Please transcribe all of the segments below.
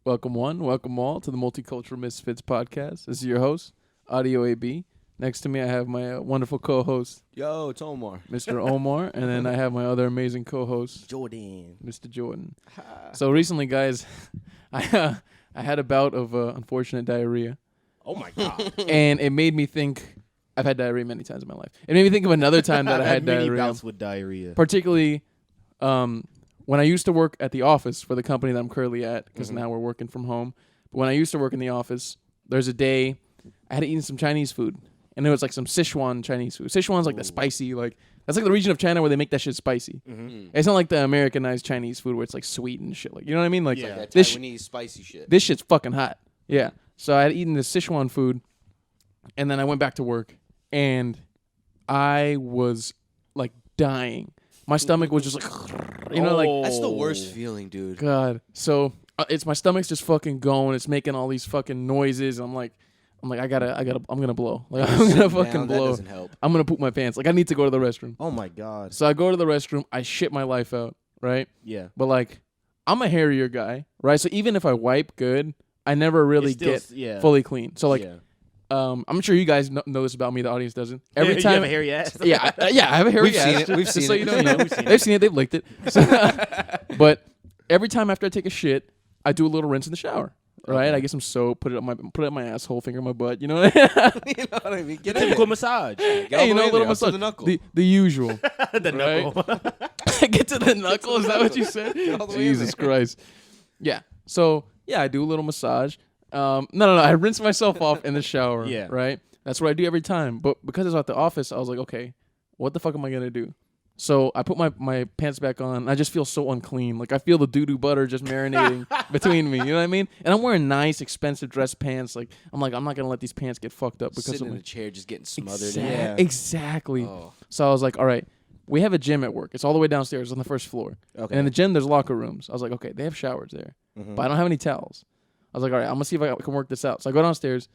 Welcome one, welcome all to the Multicultural Misfits podcast. This is your host, Audio AB. Next to me, I have my wonderful co-host, Yo, it's Omar. Mr. Omar, and then I have my other amazing co-host, Jordan. Mr. Jordan. So recently, guys, I had a bout of unfortunate diarrhea, Oh my God. and it made me think. I've had diarrhea many times in my life. It made me think of another time that I had many diarrhea. bouts with diarrhea. Particularly when I used to work at the office for the company that I'm currently at, because now we're working from home. But when I used to work in the office, there's a day I had eaten some Chinese food, and it was like some Sichuan Chinese food. Sichuan's like the spicy, like that's like the region of China where they make that shit spicy. It's not like the Americanized Chinese food where it's like sweet and shit. Like, you know what I mean? Like Yeah. That this Taiwanese spicy shit. this shit's fucking hot. Yeah. So I had eaten this Sichuan food, and then I went back to work, and I was like dying. My stomach was just like, you know, like That's the worst feeling, dude. God. So it's my stomach's just fucking going. It's making all these fucking noises. I'm like, I'm gonna blow. Like I'm gonna fucking That blow. doesn't help. I'm gonna poop my pants. Like I need to go to the restroom. Oh my God. So I go to the restroom. I shit my life out, right? Yeah. But like, I'm a hairier guy, right? So even if I wipe good, I never really It's still- get yeah. fully clean. So like, yeah. I'm sure you guys know this about me. The audience doesn't. Every Every time you time, have a hairy ass. yeah, I have a hairy We've ass. seen it. We've Just seen so it. you know, they've seen it. They've licked it. But every time after I take a shit, I do a little rinse in the shower. Right? Okay. I get some soap, put it up my asshole, finger in my butt. You know, You know what I mean? Get in Typical there. massage. Get all hey, you the know, way a little there, up to massage. the knuckle. The usual. The Right? knuckle. Get to the knuckle. Is that what you said? all the way in Jesus Christ. Yeah. So yeah, I do a little massage. No. I rinse myself off in the shower. Yeah. Right. That's what I do every time. But because I was at the office, I was like, okay, what the fuck am I gonna do? So I put my pants back on, and I just feel so unclean. Like I feel the doo-doo butter just marinating between me. You know what I mean? And I'm wearing nice, expensive dress pants. Like I'm not gonna let these pants get fucked up because Sitting of in my a chair just getting smothered. Yeah. Exactly. Oh. So I was like, all right, we have a gym at work. It's all the way downstairs on the first floor. Okay. And in the gym, there's locker rooms. I was like, okay, they have showers there, but I don't have any towels. I was like, all right, I'm gonna see if I can work this out. So I go downstairs.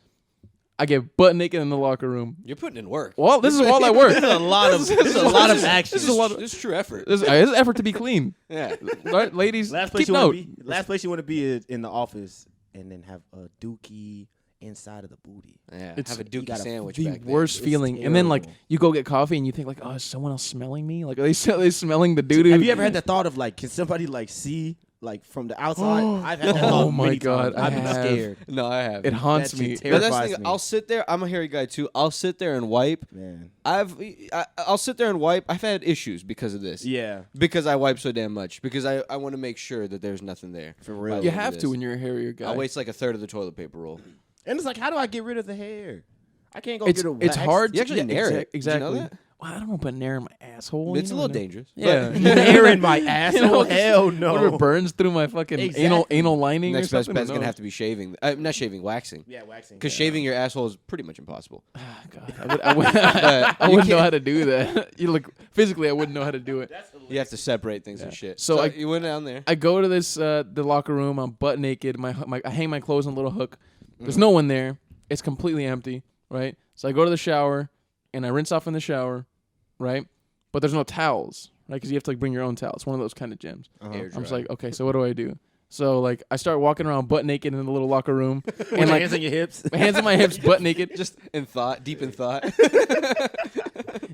I get butt naked in the locker room. You're putting in work. Well, this is all I work. This is a lot of action. This is a lot of This is true effort. this is an effort to be clean. Yeah. Right, ladies, Last place keep you want note. to be. Last place you want to be is in the office, and then have a dookie inside of the booty. Yeah. It's- Have a you dookie gotta sandwich The back there. worst It's feeling. And then like terrible. you go get coffee and you think like, oh, is someone else smelling me? Like are they smelling the doo doo? Have you ever had the thought of like, can somebody like see like from the outside? I've had that thought Oh my many God, times. I've been I have. scared. No, I have. It haunts That me. shit But that's the terrifies thing. me. I'll sit there. I'm a hairy guy too. I'll sit there and wipe. Man. I'll sit there and wipe. I've had issues because of this. Yeah. Because I wipe so damn much. Because I want to make sure that there's nothing there. For by real. the You end of have this. to when you're a hairier guy. I waste like a third of the toilet paper roll. And it's like, how do I get rid of the hair? I can't go It's get a it's wax. hard. You actually nair it. Did you Exactly. know that? Well, I don't know, but nair in my asshole. It's a you little know? dangerous. Yeah. Hair in my asshole? You know, just Hell no. Whatever burns through my fucking Exactly. anal lining Next or best something. bet's who gonna knows? have to be shaving. Not shaving, waxing. Yeah, waxing. Because shaving your asshole is pretty much impossible. Ah, God, I You wouldn't know can't- how to do that. You look physically, I wouldn't know how to do it. You have to separate things and Yeah. shit. So I- you went down there. I go to this the locker room. I'm butt naked. I hang my clothes on a little hook. There's no one there. It's completely empty. Right. So I go to the shower and I rinse off in the shower. Right. But there's no towels. Right. Because you have to like bring your own towels. One of those kind of gyms. Air I'm just dry. like, okay, so what do I do? So like I start walking around butt naked in the little locker room With and your like hands on your hips. my hands on my hips, butt naked, Just in thought, deep in thought.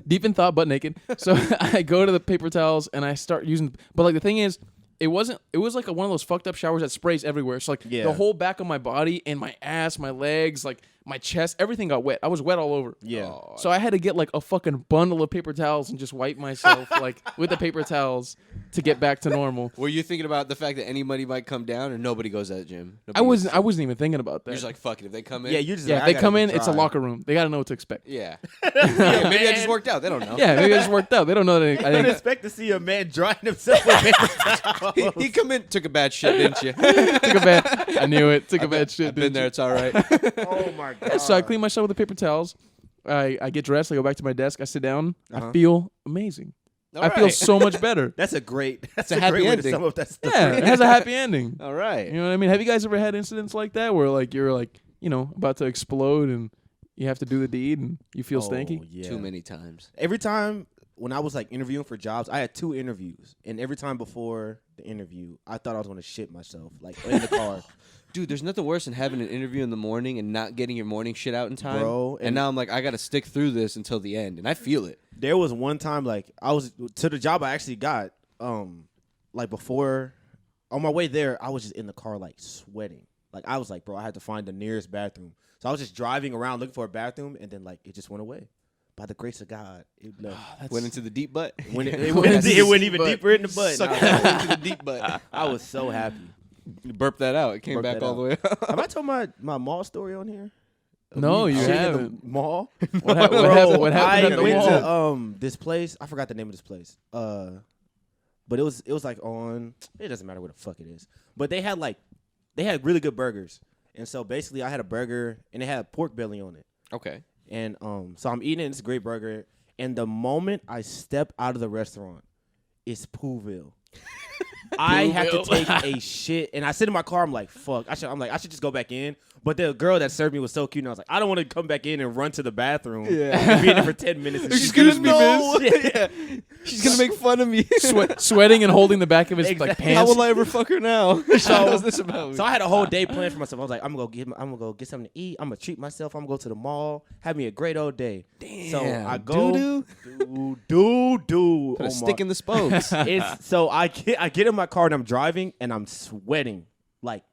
deep in thought, butt naked. So I go to the paper towels and I start using. But like the thing is, it was like one of those fucked up showers that sprays everywhere. So like Yeah. the whole back of my body and my ass, my legs, like my chest, everything got wet. I was wet all over. Yeah. So I had to get like a fucking bundle of paper towels and just wipe myself like with the paper towels to get back to normal. Were you thinking about the fact that anybody might come down or nobody goes to that gym? I wasn't even thinking about that. You're just like, fuck it. If they come in. Yeah, you just yeah, like, if they I gotta come be in, it's a dry. locker room. They got to know what to expect. Yeah. Yeah, maybe I just worked out. They don't know. Yeah, maybe it just worked out. They don't know that I I didn't think expect to see a man drying himself with paper towels. He come in, took a bad shit, didn't you? took a bad. I knew it. Took a bad shit. I've been there. It's all right. Oh my god. Yeah, so I clean myself with the paper towels. I get dressed. I go back to my desk. I sit down. Uh-huh. I feel amazing. All I feel right. so much better. That's a great. That's a a happy great way to ending. sum up that story. Yeah, it has a happy ending. All right. You know what I mean? Have you guys ever had incidents like that where like you're like, you know, about to explode and you have to do the deed and you feel stanky? Oh, yeah. Too many times. Every time when I was like interviewing for jobs, I had 2 interviews, and every time before the interview, I thought I was gonna shit myself, like in the car, Dude, there's nothing worse than having an interview in the morning and not getting your morning shit out in time. bro. And now I'm like, I got to stick through this until the end. And I feel it. There was one time, like, I was to the job I actually got, like before, on my way there, I was just in the car, like, sweating. Like, I was like, bro, I had to find the nearest bathroom. So I was just driving around looking for a bathroom, and then, like, it just went away. By the grace of God, it left. Went into the deep butt. It went even deeper in the butt. Suck it all into the deep butt. I was so happy. You burped that out. It came Burped back that all the way out. Have I told my mall story on here? No, you Shitting in the haven't. mall. What happened? Bro, What happened I at the went mall? to this place. I forgot the name of this place. But it was like on. It doesn't matter where the fuck it is. But they had really good burgers. And so basically, I had a burger and it had pork belly on it. Okay. And so I'm eating this great burger. And the moment I step out of the restaurant, it's Pooville. I have to take a shit, and I sit in my car. I'm like, fuck. I should just go back in. But the girl that served me was so cute, and I was like, I don't want to come back in and run to the bathroom. Yeah. And be in there for 10 minutes. And Excuse me, no. miss. Yeah. She's gonna make fun of me. Sweating and holding the back of his like Exactly. pants. How will I ever fuck her now? How's this about me? So I had a whole day planned for myself. I was like, I'm gonna go get something to eat. I'm gonna treat myself. I'm gonna go to the mall. Have me a great old day. Damn. So I go. Put a Oh stick my- in the spokes. So I get in my car and I'm driving and I'm sweating, like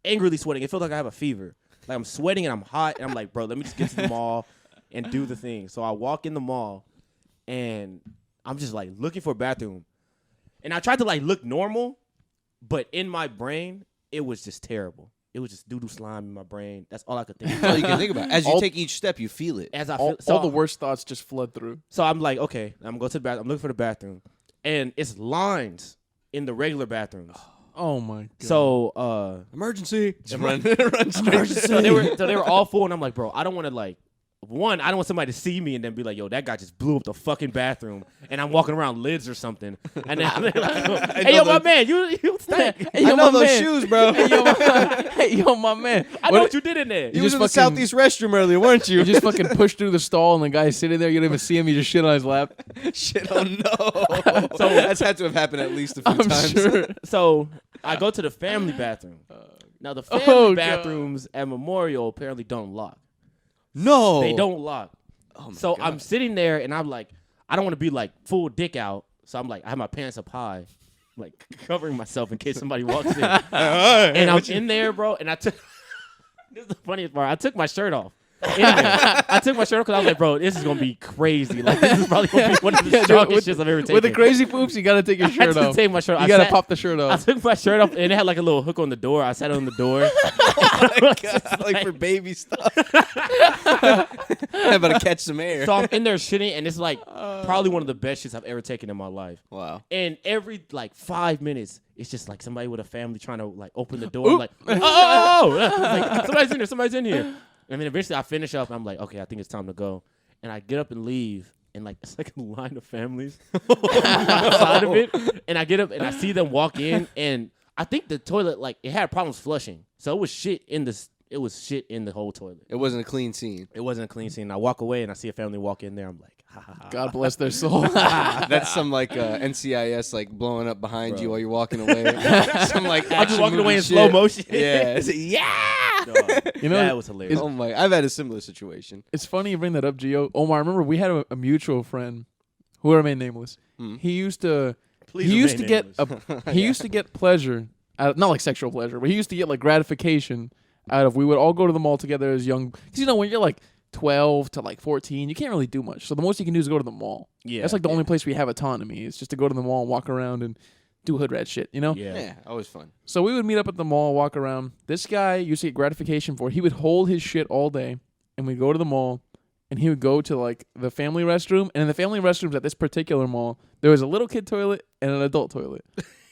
angrily sweating. It feels like I have a fever. Like I'm sweating and I'm hot and I'm like, bro, let me just get to the mall and do the thing. So I walk in the mall and I'm just like looking for a bathroom. And I tried to like look normal, but in my brain, it was just terrible. It was just doo-doo slime in my brain. That's all I could think That's all about. you can think about. As you take each step, you feel it. As I all, feel, so, all the worst thoughts just flood through. So I'm like, okay, I'm going to the bathroom. I'm looking for the bathroom. And it's lines in the regular bathrooms. Oh my god. So Emergency. Just run straight. so they were all full, and I'm like, bro, I don't want to like. One, I don't want somebody to see me and then be like, yo, that guy just blew up the fucking bathroom, and I'm walking around lids or something. And then they're like, hey, yo, my man, you stink. Hey, I know my those man. shoes, bro. Hey, yo, my man. I know what you did in there. You just was in the fucking- southeast restroom earlier, weren't you? You just fucking push through the stall and the guy's sitting there. You don't even see him. You just shit on his lap. Shit, oh no. So that's had to have happened at least a few I'm times. sure. So I go to the family bathroom. Now, the family Oh, God. bathrooms at Memorial apparently don't lock. No. They don't lock. Oh my So God. I'm sitting there and I'm like, I don't want to be like full dick out. So I'm like, I have my pants up high, like covering myself in case somebody walks in. And I'm in there, bro. And I took, this is the funniest part. I took my shirt off. In there. I took my shirt off because I was like, bro, this is going to be crazy. Like, this is probably going to be one of the strongest shits I've ever taken. With the crazy poops, you gotta take your I had shirt to off. take my shirt off. You gotta I sat- pop the shirt I off. took my shirt off, and it had like a little hook on the door. I sat on the door. like for baby stuff. I'm about to catch some air. So I'm in there shitting, and it's like probably one of the best shits I've ever taken in my life. Wow. And every like 5 minutes, it's just like somebody with a family trying to like open the door. I'm like, oh, like, somebody's in here. And then eventually I finish up, and I'm like, okay, I think it's time to go. And I get up and leave, and like it's like a line of families outside of it. And I get up and I see them walk in, and I think the toilet like it had problems flushing, so it was shit in this. It was shit in the whole toilet. It wasn't a clean scene. It wasn't a clean scene. I walk away and I see a family walk in there. I'm like, ha ha ha. God bless their soul. That's some like NCIS like blowing up behind you while you're walking away. Some like I'm just action walking away movie in slow shit. motion. Yeah. It's- yeah. Dog, You know, that was hilarious. Oh my! I've had a similar situation. It's funny you bring that up, Gio. Omar, I remember we had a mutual friend who will remain nameless. He used to Please he used to remain get he used to get pleasure out, not like sexual pleasure, but he used to get like gratification out of we would all go to the mall together as young, because you know when you're like 12 to like 14, you can't really do much. So the most you can do is go to the mall. Yeah, That's like the only place we have autonomy. It's just to go to the mall and walk around and do hood rat shit, you know? Yeah. Always fun. So we would meet up at the mall, walk around. This guy used to get gratification for it. He would hold his shit all day, and we'd go to the mall, and he would go to like the family restroom. And in the family restrooms at this particular mall, there was a little kid toilet and an adult toilet.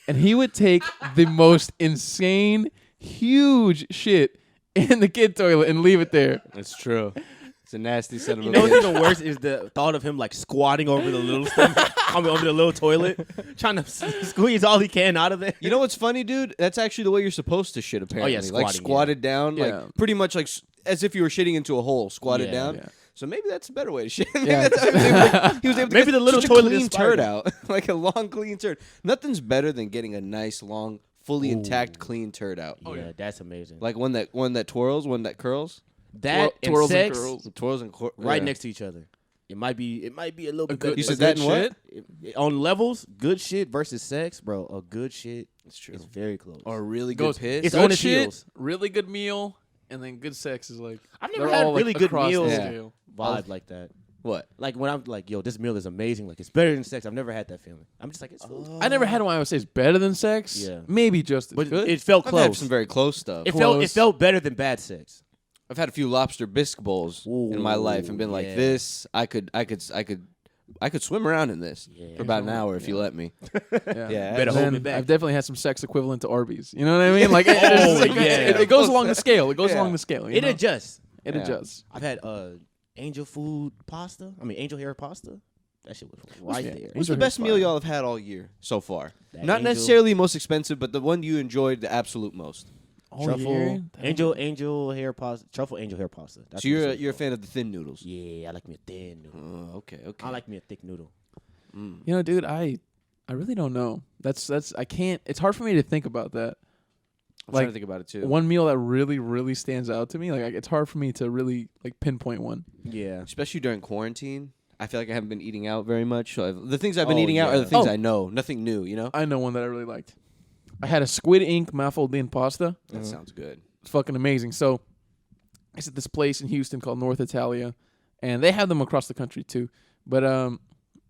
And he would take the most insane, huge shit in the kid toilet and leave it there. It's true. It's a nasty set of You know what's even worse is the thought of him like squatting over the little stuff, over the little toilet, trying to squeeze all he can out of there. You know what's funny, dude? That's actually the way you're supposed to shit, apparently. Like squatting, squatted down, Yeah. like pretty much like as if you were shitting into a hole, squatted Yeah, down. yeah. So maybe that's a better way to shit. Yeah. He was able to Maybe get the little such toilet a clean inspired turd him. out, like a long clean turd. Nothing's better than getting a nice long, fully intact clean turd out. Yeah, that's amazing. Like one that twirls, one that curls. That and twirls and sex curls. Twirls and right yeah. next to each other. It might be a little bit good- better. You a said good that in what? shit? On levels, good shit versus sex, bro. A good shit It's true. is very close. Or a really Goes- good piss. It's Good on its shit, heels. really good meal, and then good sex is like I've never they're had all, really like, good across the meals Yeah. scale. vibe like that. What? Like when I'm like, yo, this meal is amazing. Like it's better than sex. I've never had that feeling. I'm just like, it's food. I never had one I would say is better than sex. Yeah. Maybe just as But good. it felt I've had close. some very close stuff. It Close. felt better than bad sex. I've had a few lobster bisque bowls in my life and been like, yeah. this, I could swim around in this for about an hour if you let me. yeah. Yeah. Better And hold then me back. I've definitely had some sex equivalent to Arby's. You know what I mean? Like, it goes along the scale. It goes along the scale. You It know? adjusts. It Yeah. adjusts. I've had angel food pasta. I mean, angel hair pasta. That shit was right Yeah. there. What's the best meal y'all have had all year so far? That Not angel- necessarily most expensive, but the one you enjoyed the absolute most. All Truffle, year? angel hair pasta, truffle angel hair pasta. That's So you're what's you're a up. fan of the thin noodles. Yeah, I like me a thin noodle. Oh, okay. I like me a thick noodle. You know, dude, I really don't know. That's I can't. It's hard for me to think about that. I'm Like, trying to think about it too. One meal that really stands out to me. Like, it's hard for me to really like pinpoint one. Yeah. Especially during quarantine. I feel like I haven't been eating out very much. So the things I've been Oh, eating out are yeah. the things Oh. I know. Nothing new, you know? I know one that I really liked. I had a squid ink muffled pasta. That sounds good. It's fucking amazing. So it's at this place in Houston called North Italia, and they have them across the country too. But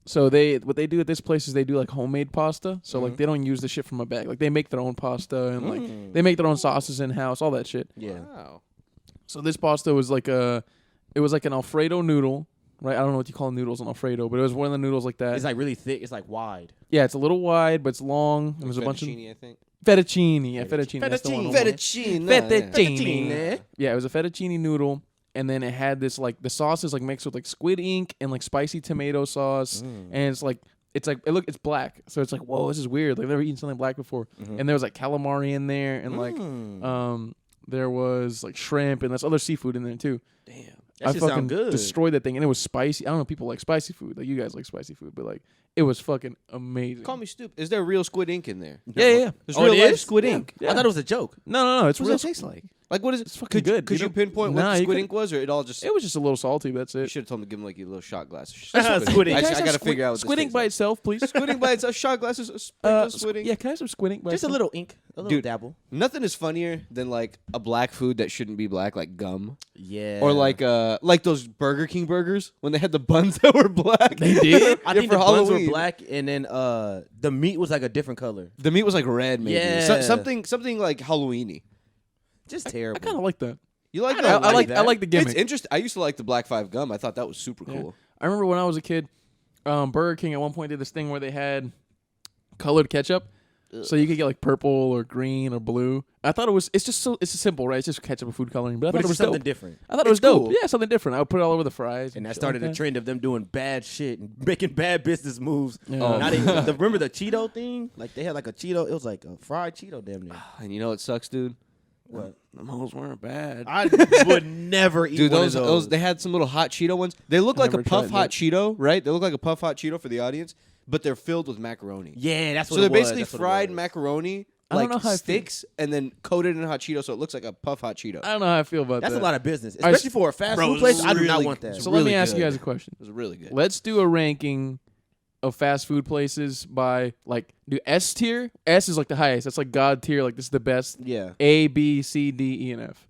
so what they do at this place is they do like homemade pasta. So like they don't use the shit from a bag. Like they make their own pasta and like they make their own sauces in house, all that shit. Yeah. Wow. So this pasta was like an Alfredo noodle, right? I don't know what you call noodles on Alfredo, but it was one of the noodles like that. It's like really thick. It's like wide. Yeah, it's a little wide, but it's long. And there's a bunch of Fettuccine, I think. fettuccine. Yeah, fettuccine. That's the one. Fettuccine. Fettuccine. Yeah, it was a fettuccine noodle, and then it had this like the sauce is like mixed with like squid ink and like spicy tomato sauce, and it's black, so it's like whoa, this is weird. Like I've never eaten something black before. And there was like calamari in there, and like there was like shrimp, and there's other seafood in there too. Damn. That I shit fucking sound good. destroyed that thing, and it was spicy. I don't know if people like spicy food. Like you guys like spicy food, but like it was fucking amazing. Call me stupid. Is there real squid ink in there? Yeah. There's Oh, real it life is? squid Yeah. ink. I thought it was a joke. No. It's What real. does that taste like? Like what is it? It's fucking good. Could you pinpoint what Nah, the you squid could- ink was, or it all just? It was just a little salty. That's You it. should have told him to give him like a little shot glass. Squid ink. I Can I gotta figure out what squid this ink by tastes itself, please. like. Squid ink by itself. Shot glasses. A sprinkle of squid ink. Yeah, can I have some squid ink by Just a itself? little ink. A little Dude. dabble. Nothing is funnier than like a black food that shouldn't be black, like gum, Yeah. or like those Burger King burgers when they had the buns that were black. They did? I Yeah, think for the buns were Halloween. black, and then the meat was like a different color. The meat was like red, maybe. Yeah. Something like Halloweeny. Just I terrible. kind of like that. You like I that? don't I like that. I like the It's gimmick. interesting. I used to like the Black 5 gum. I thought that was super Yeah. cool. I remember when I was a kid, Burger King at one point did this thing where they had colored ketchup, so you could get like purple or green or blue. I thought it's simple, right? It's just ketchup and food coloring, but I But thought it it's was something dope. different. I thought it was It's dope. cool. Yeah, something different. I would put it all over the fries, And that shit started like a trend of them doing bad shit and making bad business moves. Yeah. Now remember the Cheeto thing? Like they had like a Cheeto. It was like a fried Cheeto, damn near. And you know what sucks, dude? What? Them hoes weren't bad. I would never eat Dude, one those of those. they had some little hot Cheeto ones. They look like a never puff tried hot that. Cheeto, right? They look like a puff hot Cheeto for the audience, but they're filled with macaroni. Yeah, that's what So it they're was. basically That's what it fried was. macaroni, I don't like know how I feel. sticks, and then coated in hot Cheeto, so it looks like a puff hot Cheeto. I don't know how I feel about That's that. a lot of business, I especially for a fast Bro, food it place. was I do not really- want that. it's So let me really ask you good. guys a question. It was really good. Let's do a ranking of fast food places by like do S tier. S is like the highest. That's like God tier. Like this is the best. Yeah. A, B, C, D, E, and F.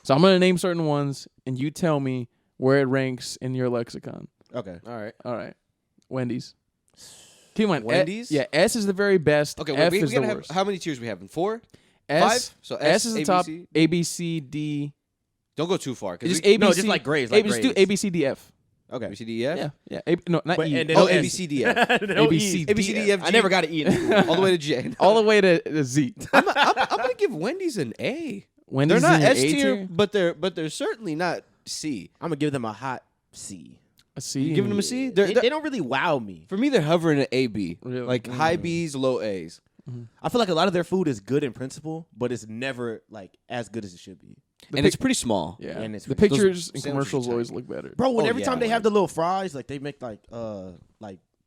So I'm gonna name certain ones, and you tell me where it ranks in your lexicon. Okay. All right. All right. Wendy's. Come on. Wendy's? Yeah. S is the very best. Okay, F we is the gotta have worst. how many tiers we have? 4? S. 5? So S is the A, B, top. C? A, B, C, D. Don't go too far. Just we, A, B, No, C. just like grades. A, Like just do grades. A, B, C, D, F. Okay. A, B, C, D, E, F? Yeah. Yeah. No, not But- E. and then Oh, no A, B, S. C, D, F. No A, B, E. C, A, B, C, D, F, G. I never got to eat it. all the way to J. All the way to Z. I'm gonna give Wendy's an A. Wendy's They're not in S A tier, but they're certainly not C. I'm gonna give them a hot C. A C. You giving them a C? They don't really wow me. For me, they're hovering at A, B. Really? Like high B's, low A's. I feel like a lot of their food is good in principle, but it's never like as good as it should be. And it's pretty small. Yeah, And it's the rich. pictures and sandwiches are commercials tiny. always look better. Bro, when Oh, every yeah, time they man. have the little fries, like they make like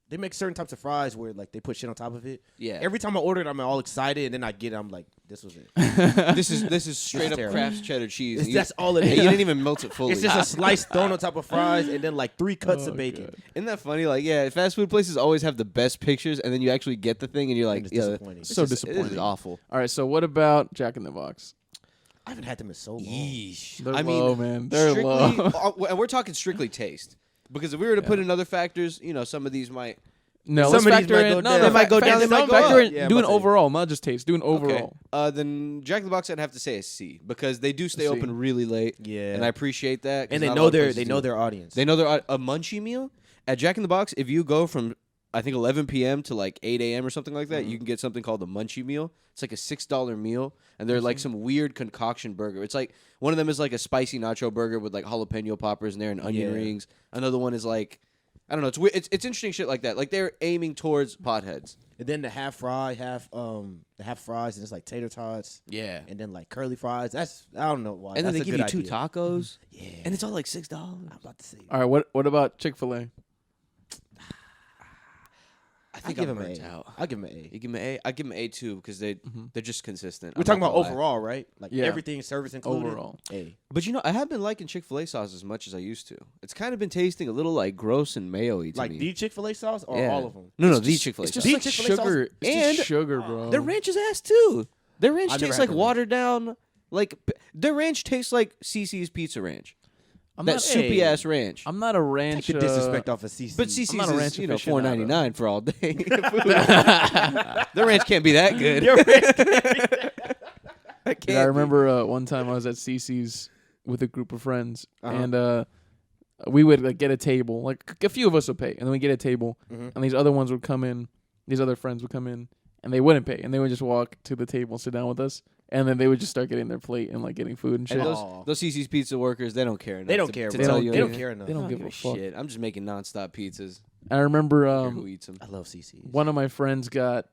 they make certain types of fries where like they put shit on top of it. Yeah. Every time I order it, I'm all excited, and then I get it, I'm like, this was it. This is straight up terrible. Kraft cheddar cheese. It's, You- that's all it and is. you didn't even melt it fully. It's just a slice thrown on top of fries, and then like 3 cuts of bacon. God. Isn't that funny? Like, yeah, fast food places always have the best pictures, and then you actually get the thing, and you're like, it's yeah, disappointing. it's So just- It disappointing. is awful. All right, so what about Jack in the Box? I haven't had them in so long. Yeesh. They're I low, mean, man. They're strictly, low. and we're talking strictly taste. Because if we were to put in other factors, some of these might. No, Some let's of these factor might in. go No, down. no, They might go down, they might go factor up. in. Yeah, I'm Do an about to say. overall, not just taste. Do an overall. Then Jack in the Box, I'd have to say a C because they do stay C. open really late. Yeah. and I appreciate that. 'cause And they not a know lot of their places they do know it. their audience. They know they're a munchie meal at Jack in the Box. If you go from I think 11 p.m. to like 8 a.m. or something like that, you can get something called a munchie meal. It's like a $6 meal, and they're like some weird concoction burger. It's like one of them is like a spicy nacho burger with like jalapeno poppers in there and onion Yeah. rings. Another one is like I don't know. It's weird. It's interesting shit like that. Like they're aiming towards potheads. And then the half fry, the half fries, and it's like tater tots. Yeah. And then like curly fries. That's I don't know why. And then That's they a give good you 2 idea. tacos. Yeah. And it's all like $6. I'm about to say. All right, what about Chick-fil-A? I think give I'm him an burnt A. out. I'll give him an A. You give them an A. I give them A too because they're just consistent. We're I'm talking not about gonna lie. overall, right? Like Yeah. everything, service included. Overall. A. But I have been liking Chick-fil-A sauce as much as I used to. It's kind of been tasting a little like gross and mayo-y to Like me. the Chick-fil-A sauce or Yeah. all of them? No, the Chick-fil-A It's sauce. just like Chick-fil-A sauce sugar. It's and- just sugar, bro. Their ranch is ass too. Their ranch I've never tastes had like their watered down. Like their ranch tastes like CC's Pizza Ranch. I'm That not, soupy ass ranch. I'm not a ranch. Take the disrespect off of CC. But CC's not a is ranch aficionado. $4.99 for all day. Their ranch can't be that good. Dude, I remember one time I was at CC's with a group of friends, and we would like get a table. Like a few of us would pay, and then we get a table, and these other ones would come in. These other friends would come in, and they wouldn't pay, and they would just walk to the table, sit down with us, and then they would just start getting their plate and like getting food and shit. And Aw. those CC's Pizza workers, they don't care enough. They don't to- care. to bro. tell don't- you They don't anything. care enough. They don't I give give a fuck. shit. I'm just making nonstop pizzas. I remember I don't care who eats them. I love CC's. one of my friends got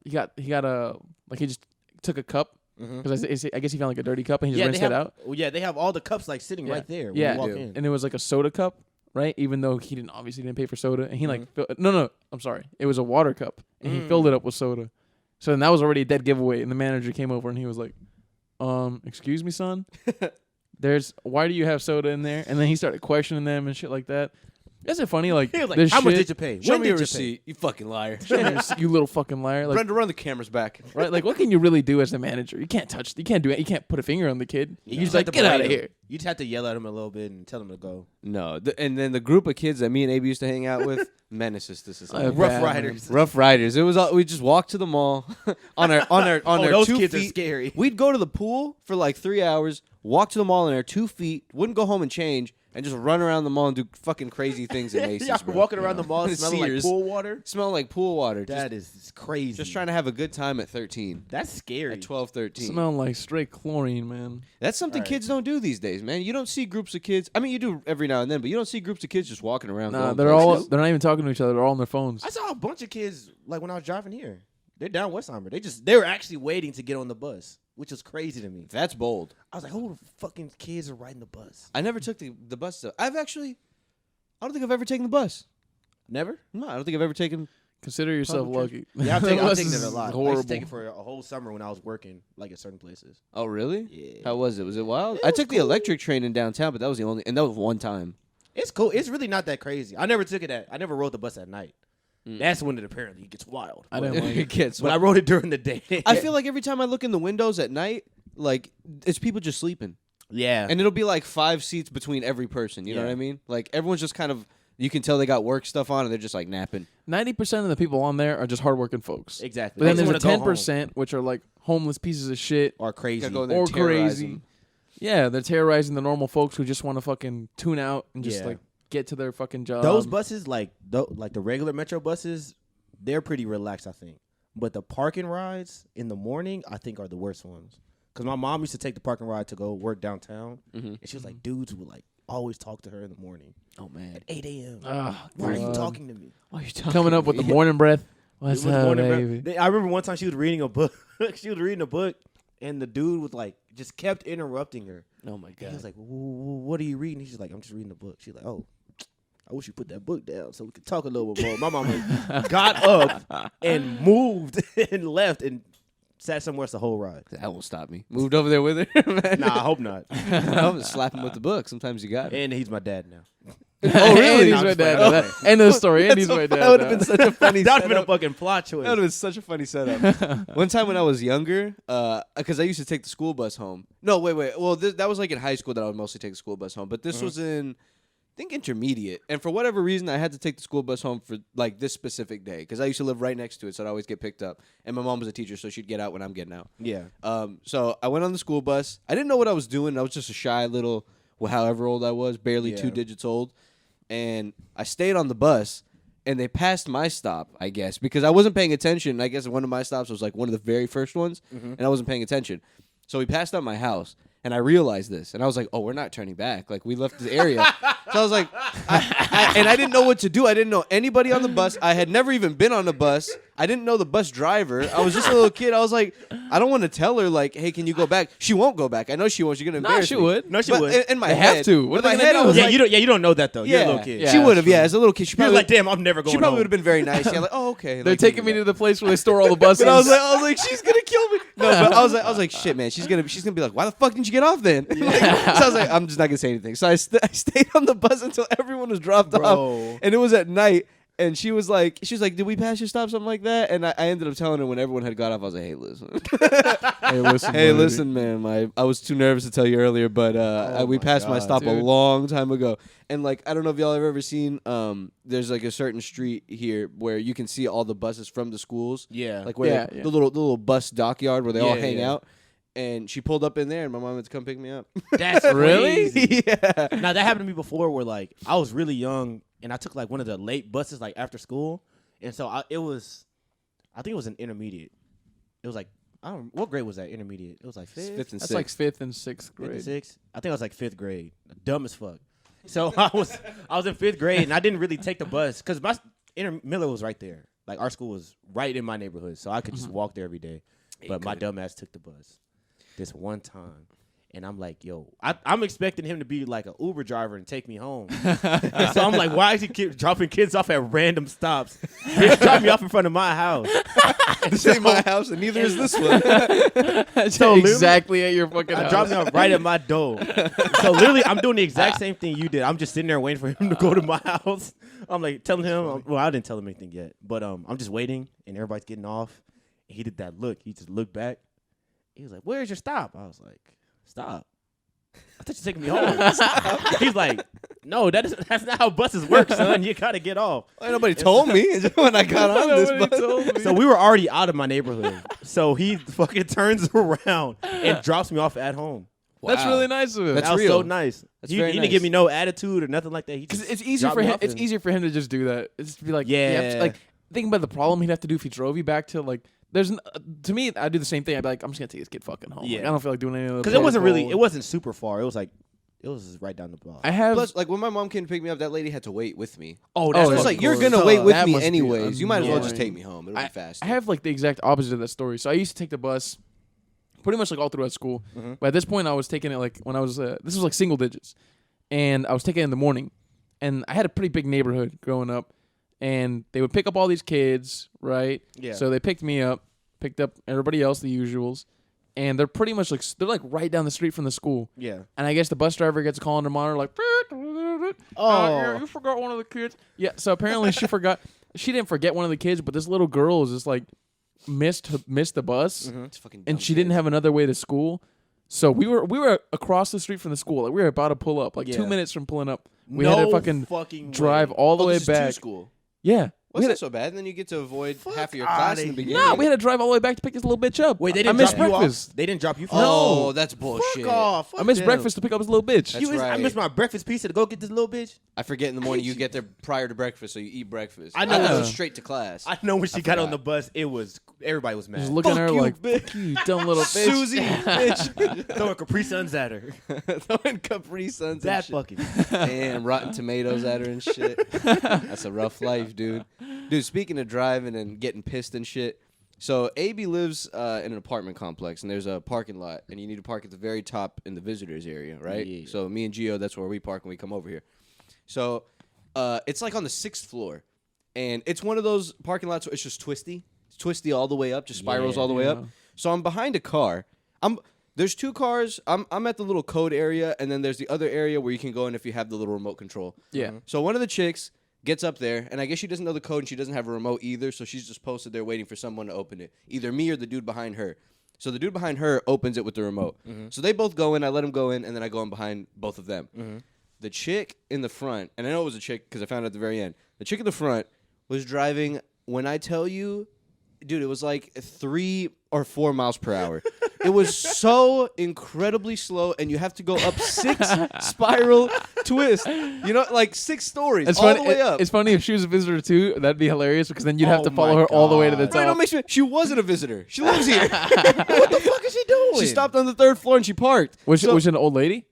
he got a like he just took a cup because I guess he found like a dirty cup and he just rinsed they have, it out. Well, yeah, they have all the cups like sitting right there when Yeah, you walk do. in. And it was like a soda cup, right? Even though he obviously didn't pay for soda, and he like no, I'm sorry, it was a water cup, and he filled it up with soda. So then that was already a dead giveaway, and the manager came over and he was like, excuse me, son, why do you have soda in there? And then he started questioning them and shit like that. Isn't it funny? Like, He was like, this how much shit- did you pay? Show When me a did you pay? receipt, you fucking liar. you little fucking liar. Like, Brenda, run the cameras back. right? Like, what can you really do as the manager? You can't do it. You can't put a finger on the kid. You You just just like, have to get out of berate him. here. You just have to yell at him a little bit and tell him to go. No, and then the group of kids that me and Abe used to hang out with, menaces to society. Rough bad, Riders. Rough Riders. It was we just walked to the mall on our those 2 kids are feet. scary. We'd go to the pool for like 3 hours, walk to the mall on our 2 feet, wouldn't go home and change, and just run around the mall and do fucking crazy things in Macy's. Yeah, bro. walking around the mall Sears. smelling like pool water. Smell like pool water. That is crazy. Just trying to have a good time at 13. That's scary. At 12, 13. Smell like straight chlorine, man. That's something Right. kids don't do these days, man. You don't see groups of kids. I mean, you do every now and then, but you don't see groups of kids just walking around. Nah, going they're places. not even talking to each other. They're all on their phones. I saw a bunch of kids like when I was driving here. They're down Westheimer. They were actually waiting to get on the bus, which was crazy to me. That's bold. I was like, who the fucking kids are riding the bus? I never took the bus. I don't think I've ever taken the bus. Never? No, I don't think I've ever taken. Consider yourself Public lucky. Yeah, I've taken Bus it is a lot. I used Horrible. to take it for a whole summer when I was working, like at certain places. Oh, really? Yeah. How was it? Was it wild? It I was took the cool. electric train in downtown, but that was the only, and that was one time. It's cool. It's really not that crazy. I never rode the bus at night. That's when it apparently gets wild. I didn't like It gets. But I rode it during the day. I feel like every time I look in the windows at night, like it's people just sleeping, yeah. and it'll be like 5 seats between every person. You know Yeah. what I mean? Like everyone's just kind of. You can tell they got work stuff on, and they're just like napping. 90% of the people on there are just hardworking folks. Exactly. But then They there's a just wanna go 10% which are like homeless pieces of shit or crazy. Gotta go in there or and terrorize crazy. them. Yeah, they're terrorizing the normal folks who just want to fucking tune out and just Yeah. like get to their fucking job. Those buses, like the regular metro buses, they're pretty relaxed, I think. But the parking rides in the morning, I think, are the worst ones. Because my mom used to take the parking ride to go work downtown, and she was like, dudes would like always talk to her in the morning Oh man. at 8 a.m. Ah, Why are you God. talking to me? Why are you talking Coming up with the morning breath. What's It was up, morning, bro. baby? I remember one time she was reading a book. She was reading a book, and the dude was like just kept interrupting her. Oh my And god. he was like, "What are you reading?" He's just like, "I'm just reading the book." She's like, "Oh, I wish you put that book down so we could talk a little bit more." My mama got up and moved and left and sat somewhere else the whole ride. That won't stop me. Moved over there with her. Man. Nah, I hope not. I was slapping with the book. Sometimes you got it. And he's my dad now. Oh, really? And he's I'm my just dad. playing. now. That- End of the story. And he's my dad. That would have now. been such a funny That would have been a setup. fucking plot choice. That would have been such a funny setup. One time when I was younger, because I used to take the school bus home. No, wait. Well, that was like in high school that I would mostly take the school bus home. But this was in, I think, intermediate. And for whatever reason, I had to take the school bus home for like this specific day because I used to live right next to it, so I'd always get picked up. And my mom was a teacher, so she'd get out when I'm getting out. Yeah. So I went on the school bus. I didn't know what I was doing. I was just a shy little, however old I was, barely 2 digits old. And I stayed on the bus, and they passed my stop, I guess, because I wasn't paying attention. I guess one of my stops was like one of the very first ones, and I wasn't paying attention. So we passed up my house, and I realized this, and I was like, "Oh, we're not turning back. Like we left the area." So I was like, and I didn't know what to do. I didn't know anybody on the bus. I had never even been on a bus. I didn't know the bus driver. I was just a little kid. I was like, I don't want to tell her like, "Hey, can you go back?" She won't go back. I know she won't. She's gonna Nah, embarrass she me. would. No, she But would. In my They head, have to. What in are my they head, gonna I do? was Yeah, like, you don't know that though. You're a little kid. Yeah, she would have. that's true. Yeah, as a little kid, she You're probably like, damn, I'm never going. She probably home. would have been very nice. Yeah, like, oh, okay. They're like, taking me to the place where they store all the buses. But I was like, she's gonna kill me. No, but I was like, shit, man, she's gonna be like, why the fuck didn't you get off then? Like, so I was like, I'm just not gonna say anything. So I stayed on the bus until everyone was dropped off, and it was at night. And she was like, did we pass your stop, something like that? And I ended up telling her when everyone had got off, I was like, hey, listen. Hey, listen, man. I was too nervous to tell you earlier, but we passed my stop a long time ago. And, like, I don't know if y'all have ever seen, there's, like, a certain street here where you can see all the buses from the schools. Yeah. Like, where Yeah. the little bus dockyard where they all hang yeah. out. And she pulled up in there, and my mom had to come pick me up. That's Really? crazy. Yeah. Now that happened to me before, where like I was really young and I took like one of the late buses like after school, and so I think it was an intermediate. It was like what grade was that? Intermediate. It was like fifth Fifth and That's sixth. like 5th and 6th fifth grade. and sixth. I think I was like 5th grade. Dumb as fuck. So I was in 5th grade and I didn't really take the bus because my Miller was right there. Like our school was right in my neighborhood, so I could just walk there every day. But my dumb ass took the bus this one time. And I'm like, yo, I'm expecting him to be like an Uber driver and take me home. And so I'm like, why is he keep dropping kids off at random stops? Bitch, drop me off in front of my house. This ain't my house, and neither is this one. So literally, exactly at your fucking house. dropped me off right at my door. So literally, I'm doing the exact same thing you did. I'm just sitting there waiting for him to go to my house. I'm like telling him, well, I didn't tell him anything yet, but I'm just waiting, and everybody's getting off. And he did that look. He just looked back. He was like, "Where's your stop?" I was like, "Stop. I thought you were taking me home." He's like, "No, that's not how buses work, son. You gotta get off." Well, nobody told me when I got on this Nobody bus. told me. So we were already out of my neighborhood. So he fucking turns around and drops me off at home. That's Wow. really nice of him. That's That was real. so nice. That's He very didn't nice. give me no attitude or nothing like that. He Because just it's easier dropped for me him. off It's and- easier for him to just do that. It's just be like, you have to, Yeah. like think about the problem he'd have to do if he drove you back to like. To me, I do the same thing. I'd be like, I'm just gonna take this kid fucking home. Like, Yeah. I don't feel like doing any other. Because it wasn't super far. It was right down the block. I have. Plus, like when my mom came to pick me up, that lady had to wait with me. Oh, that's So it's fucking like you're cool. gonna wait with That me must be anyways. You might as well just annoying. take me home. It'll be fast. I have like the exact opposite of that story. So I used to take the bus pretty much like all throughout school. But at this point, I was taking it like when I was this was like single digits, and I was taking it in the morning, and I had a pretty big neighborhood growing up, and they would pick up all these kids, right? Yeah. So they picked me up, picked up everybody else, the usuals, and they're pretty much like they're like right down the street from the school. Yeah. And I guess the bus driver gets a call on their monitor like, Oh. you forgot one of the kids. Yeah, so apparently she forgot. She didn't forget one of the kids, but this little girl is just like missed the bus, It's fucking and dumb she didn't shit. have another way to school. So we were across the street from the school. Like we were about to pull up, like Yeah. 2 minutes from pulling up. We had to fucking fucking drive way. all the way this is back. to school. Yeah. Well, We it's had not so bad. And then you get to avoid half of your outta class in the here. beginning. no, we had to drive all the way back to pick this little bitch up. Wait, they I didn't missed drop you breakfast. off? They didn't drop you Oh, off? that's bullshit. Fuck off. I missed breakfast to pick up this little bitch. That's I right. missed my breakfast pizza to go get this little bitch. I forget in the morning you get there prior to breakfast, so you eat breakfast. I know. thought it Yeah. was straight to class. I know when she got on forgot. the bus, everybody was mad. Just looking at her Fuck you, like, bitch. fuck you, dumb little bitch. Susie, bitch. Throwing Capri Suns at her. Throwing Capri Suns That and fucking. shit. And rotten tomatoes at her and shit. That's a rough life, dude. Dude, speaking of driving and getting pissed and shit, So AB lives in an apartment complex, and there's a parking lot, and you need to park at the very top in the visitors area, right? Yeah. So me and Gio, that's where we park when we come over here. So it's like on the 6th floor, and it's one of those parking lots where it's just twisty. It's twisty all the way up, just spirals all the way up. So I'm behind a car. There's 2 cars. I'm at the little code area, and then there's the other area where you can go in if you have the little remote control. Yeah. So one of the chicks gets up there, and I guess she doesn't know the code, and she doesn't have a remote either, so she's just posted there waiting for someone to open it, either me or the dude behind her. So the dude behind her opens it with the remote. So they both go in, I let them go in, and then I go in behind both of them. The chick in the front, and I know it was a chick because I found it at the very end, the chick in the front was driving, when I tell you, dude, it was like 3 or 4 miles per hour. It was so incredibly slow, and you have to go up 6 spiral twists. You know, like 6 stories all the way up. It's funny if she was a visitor too. That'd be hilarious because then you'd have to follow her all the way to the top. Right, don't make sure she wasn't a visitor. She lives here. What the fuck is she doing? She stopped on the 3rd floor and she parked. Was it an old lady?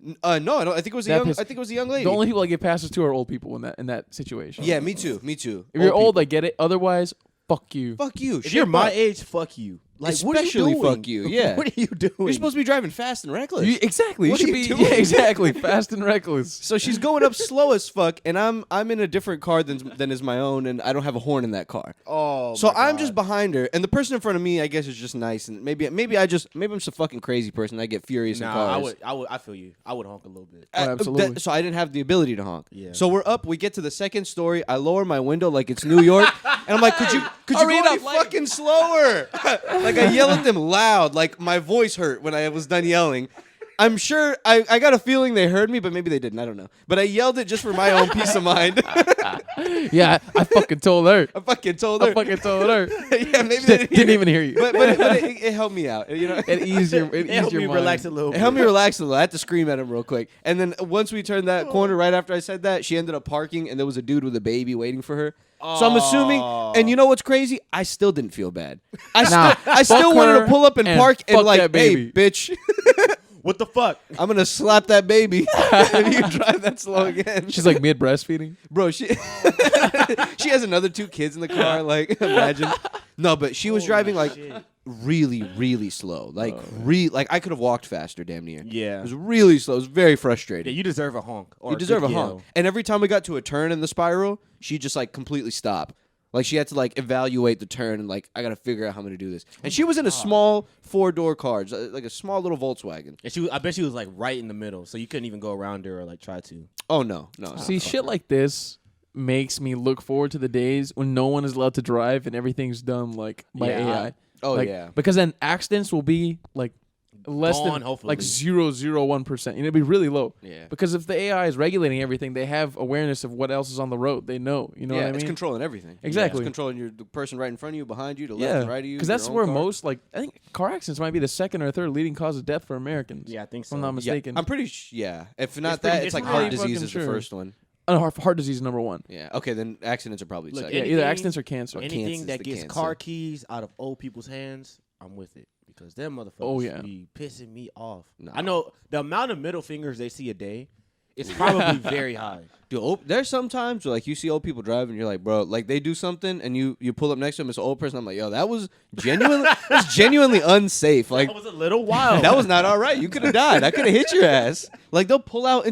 No, I don't. I think it was a young. I think it was a young lady. The only people I get passes to are old people in that situation. Yeah, me too. Me too. If you're old, I get it. Otherwise, fuck you. Fuck you. If you're my age, fuck you. Like, especially what are you doing? fuck you. Yeah. What are you doing? You're supposed to be driving fast and reckless. Exactly. What you are should you be doing? exactly fast and reckless. So she's going up slow as fuck, and I'm in a different car than is my own, and I don't have a horn in that car. Oh, so I'm just behind her, and the person in front of me, I guess, is just nice, and maybe I'm just a fucking crazy person. I get furious in cars. I feel you. I would honk a little bit. Absolutely. So I didn't have the ability to honk. Yeah. So we're up. We get to the 2nd story. I lower my window like it's New York, and I'm like, could you go any fucking slower? Like I yell at them loud, like my voice hurt when I was done yelling. I'm sure I got a feeling they heard me, but maybe they didn't. I don't know. But I yelled it just for my own peace of mind. Yeah, I fucking told her. I fucking told her. Yeah, maybe they didn't even hear you. But it helped me out. You know, It eased your Help me mind. relax a little it bit. helped me relax a little. I had to scream at him real quick. And then once we turned that corner, right after I said that, she ended up parking, and there was a dude with a baby waiting for her. So I'm assuming, and you know what's crazy? I still didn't feel bad. I still wanted to pull up and park and like, hey, bitch. What the fuck? I'm gonna slap that baby if you drive that slow again. She's like mid breastfeeding. Bro, she she has another 2 kids in the car. Like, imagine. No, but she was driving like really, really slow. Like, like I could have walked faster, damn near. Yeah. It was really slow. It was very Yeah, frustrating. you deserve a honk. Or You deserve a good honk. yell. And every time we got to a turn in the spiral, she just like completely stopped. Like she had to like evaluate the turn and like I gotta figure out how I'm gonna do this. And she was in a small 4-door car, like a small little Volkswagen. And I bet she was like right in the middle, so you couldn't even go around her or like try to. Oh no. See, shit like this makes me look forward to the days when no one is allowed to drive and everything's done like by Yeah. AI. Oh Like, yeah. because then accidents will be like less Gone, than hopefully. like 0.001%. And it'll be really low. Yeah. Because if the AI is regulating everything, they have awareness of what else is on the road. They know. You know what I mean? It's controlling everything. Exactly. It's controlling the person right in front of you, behind you, to left and right of you. Because your that's own where car. most like I think car accidents might be the 2nd or 3rd leading cause of death for Americans. Yeah, I think If so. I'm not Yeah, mistaken. I'm pretty yeah. If not pretty- that, it's it's like pretty heart disease fucking is the sure. first one. Heart disease is number 1. Yeah. Okay, then accidents are probably Look, second. Yeah, Anything- either accidents or cancer. Cancer's Anything that the gets cancer. car keys out of old people's hands, I'm with it. Because them motherfuckers Oh, yeah. be pissing me off. Nah. I know the amount of middle fingers they see a day is probably very high. Dude, there's sometimes where, like, you see old people driving, you're like, bro, like they do something, and you pull up next to them, it's an old person. I'm like, yo, that was genuinely unsafe. Like That was a little wild. that was not all right. You could have died. I could have hit your ass. Like they'll pull out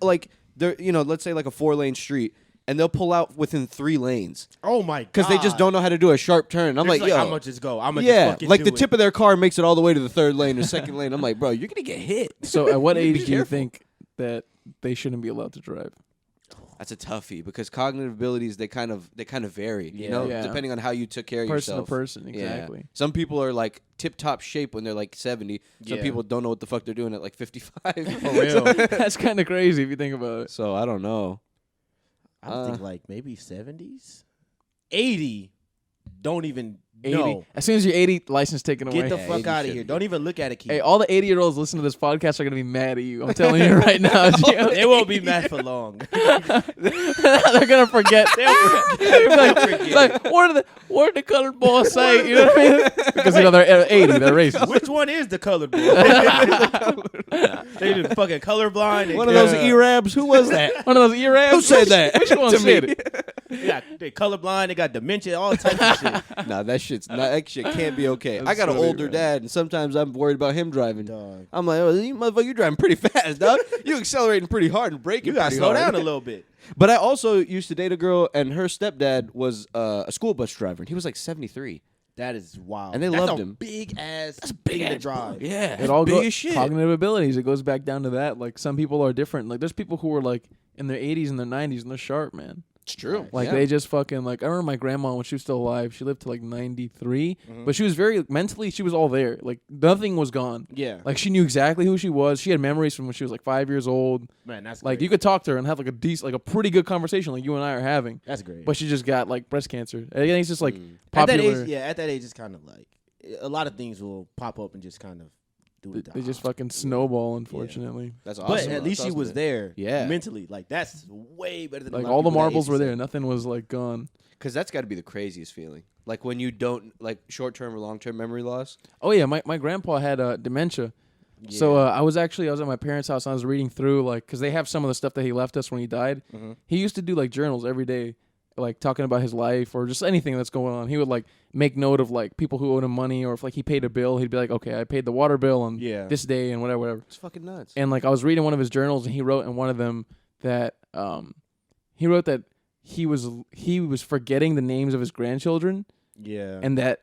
like they're let's say like a 4-lane street, and they'll pull out within 3 lanes Oh my god. because they just don't know how to do a sharp turn. I'm It's like, yo, I'm gonna just go. I'm gonna yeah, just fucking like do the it. tip of their car makes it all the way to the 3rd lane or 2nd lane. I'm like, bro, you're gonna get hit. So at what age do you careful. think that they shouldn't be allowed to drive? That's a toughie because cognitive abilities they kind of vary, Yeah. depending on how you took care of Person yourself. to person, Yeah. exactly. Some people are like tip top shape when they're like 70. Some Yeah. people don't know what the fuck they're doing at like 55. For real. That's kind of crazy if you think about it. So I don't know. I would think like maybe 70s, 80. Don't even 80. know. As soon as you're 80, license taken away. Get the Yeah, fuck 80 out of should here. be. Don't even look at it, kid. Hey, all the 80-year-olds listening to this podcast are gonna be mad at you. I'm telling you right now. They won't be mad for long. They're gonna forget. Like, what did the colored boy say? You know what I mean? Because they're 80, they're racist. Which one is the colored boy? They just fucking colorblind. One of those Arabs. Who was that? One of those ear abs. Who said that? Which one To said me. it? They colorblind. They got dementia. All types of shit. Nah, that shit can't be okay. That's I got an funny, older man. dad, and sometimes I'm worried about him driving. Dog. I'm like, oh, you motherfucker, you driving pretty fast, dog. You accelerating pretty hard and braking. You gotta pretty slow hard. down a little bit. But I also used to date a girl, and her stepdad was a school bus driver, and he was like 73. That is wild. And they That's loved a him. Big ass. That's thing to ass drive. Yeah, It all big goes as shit. cognitive abilities. It goes back down to that. Like some people are different. Like there's people who are like in their 80s and their 90s and they're sharp, man. It's true. Like they just fucking like. I remember my grandma when she was still alive. She lived to like 93, but she was very mentally. She was all there. Like nothing was gone. Yeah. Like she knew exactly who she was. She had memories from when she was like 5 years old. Man, that's Like great. you could talk to her and have like a decent, like a pretty good conversation, like you and I are having. That's great. But she just got like breast cancer. I think it's just like at that popular. age, at that age, it's kind of like a lot of things will pop up and just kind of do it. They just fucking snowball, unfortunately. That's But awesome. at least she was there. Yeah. Mentally, like that's way better than a Like lot of all the people that marbles age were say. there. Nothing was like gone. Because that's got to be the craziest feeling. Like when you don't, like short-term or long-term memory loss. Oh yeah, my grandpa had dementia. So I was at my parents' house and I was reading through like because they have some of the stuff that he left us when he died. He used to do like journals every day, like talking about his life or just anything that's going on. He would like make note of like people who owed him money or if like he paid a bill, he'd be like, okay, I paid the water bill on this day and whatever. It's fucking nuts. And like I was reading one of his journals and he wrote in one of them that he wrote that he was forgetting the names of his grandchildren. Yeah. And that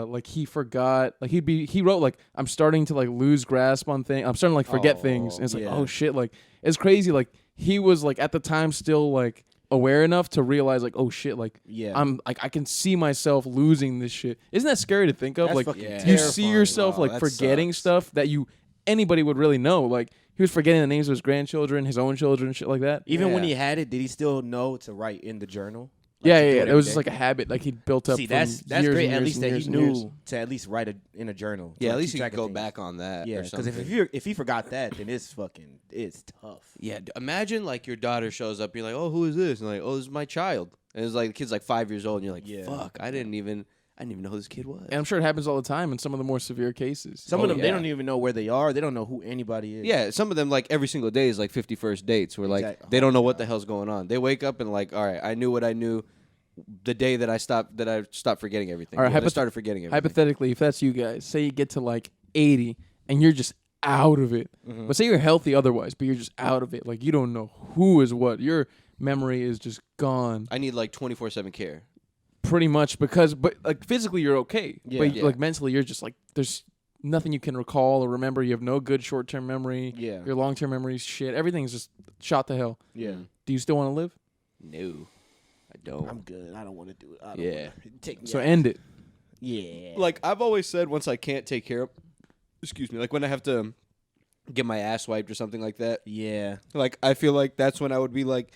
like he forgot like he wrote like I'm starting to like lose grasp on things. I'm starting to like forget things. And it's like, oh shit, like it's crazy. Like he was like at the time still like aware enough to realize like, oh shit, like I'm like I can see myself losing this shit. Isn't that scary to think of? That's like fucking you see terrifying. yourself Wow, like that forgetting sucks. stuff that anybody would really know. Like he was forgetting the names of his grandchildren, his own children, shit like that. Even when Yeah. he had it, did he still know to write in the journal? Yeah, to do yeah. it It every was just day? like a habit, like he'd built up. See, from that's years great. and At years least and that years he and years. knew to at least write in a journal. Yeah, to at least keep you track could of go things. back on that. Yeah, or because something. if he forgot that, then it's tough. Yeah, imagine like your daughter shows up, you're like, oh, who is this? And like, oh, this is my child. And it's like the kid's like 5 years old, and you're like, Yeah. fuck, I didn't even know who this kid was. And I'm sure it happens all the time in some of the more severe cases. Some of them they yeah. don't even know where they are. They don't know who anybody is. Yeah, some of them like every single day is like 51st dates where like Exact- they oh don't know my what the God. hell's going on. They wake up and like, all right, I knew what I knew the day that I stopped forgetting everything. All right, I started forgetting everything. Hypothetically, if that's you guys, say you get to like 80 and you're just out of it. Mm-hmm. But say you're healthy otherwise, but you're just out of it. Like you don't know who is what. Your memory is just gone. I need like 24/7 care. Pretty much but like physically you're okay. Yeah. But Yeah. like mentally you're just like there's nothing you can recall or remember. You have no good short-term memory. Yeah. Your long-term memory is shit. Everything's just shot to hell. Yeah. Do you still want to live? No, I don't. I'm good. I don't want to do it. I don't Yeah. wanna take me So out. end it. Yeah. Like I've always said, once I can't take care of, like when I have to get my ass wiped or something like that. Yeah. Like I feel like that's when I would be like,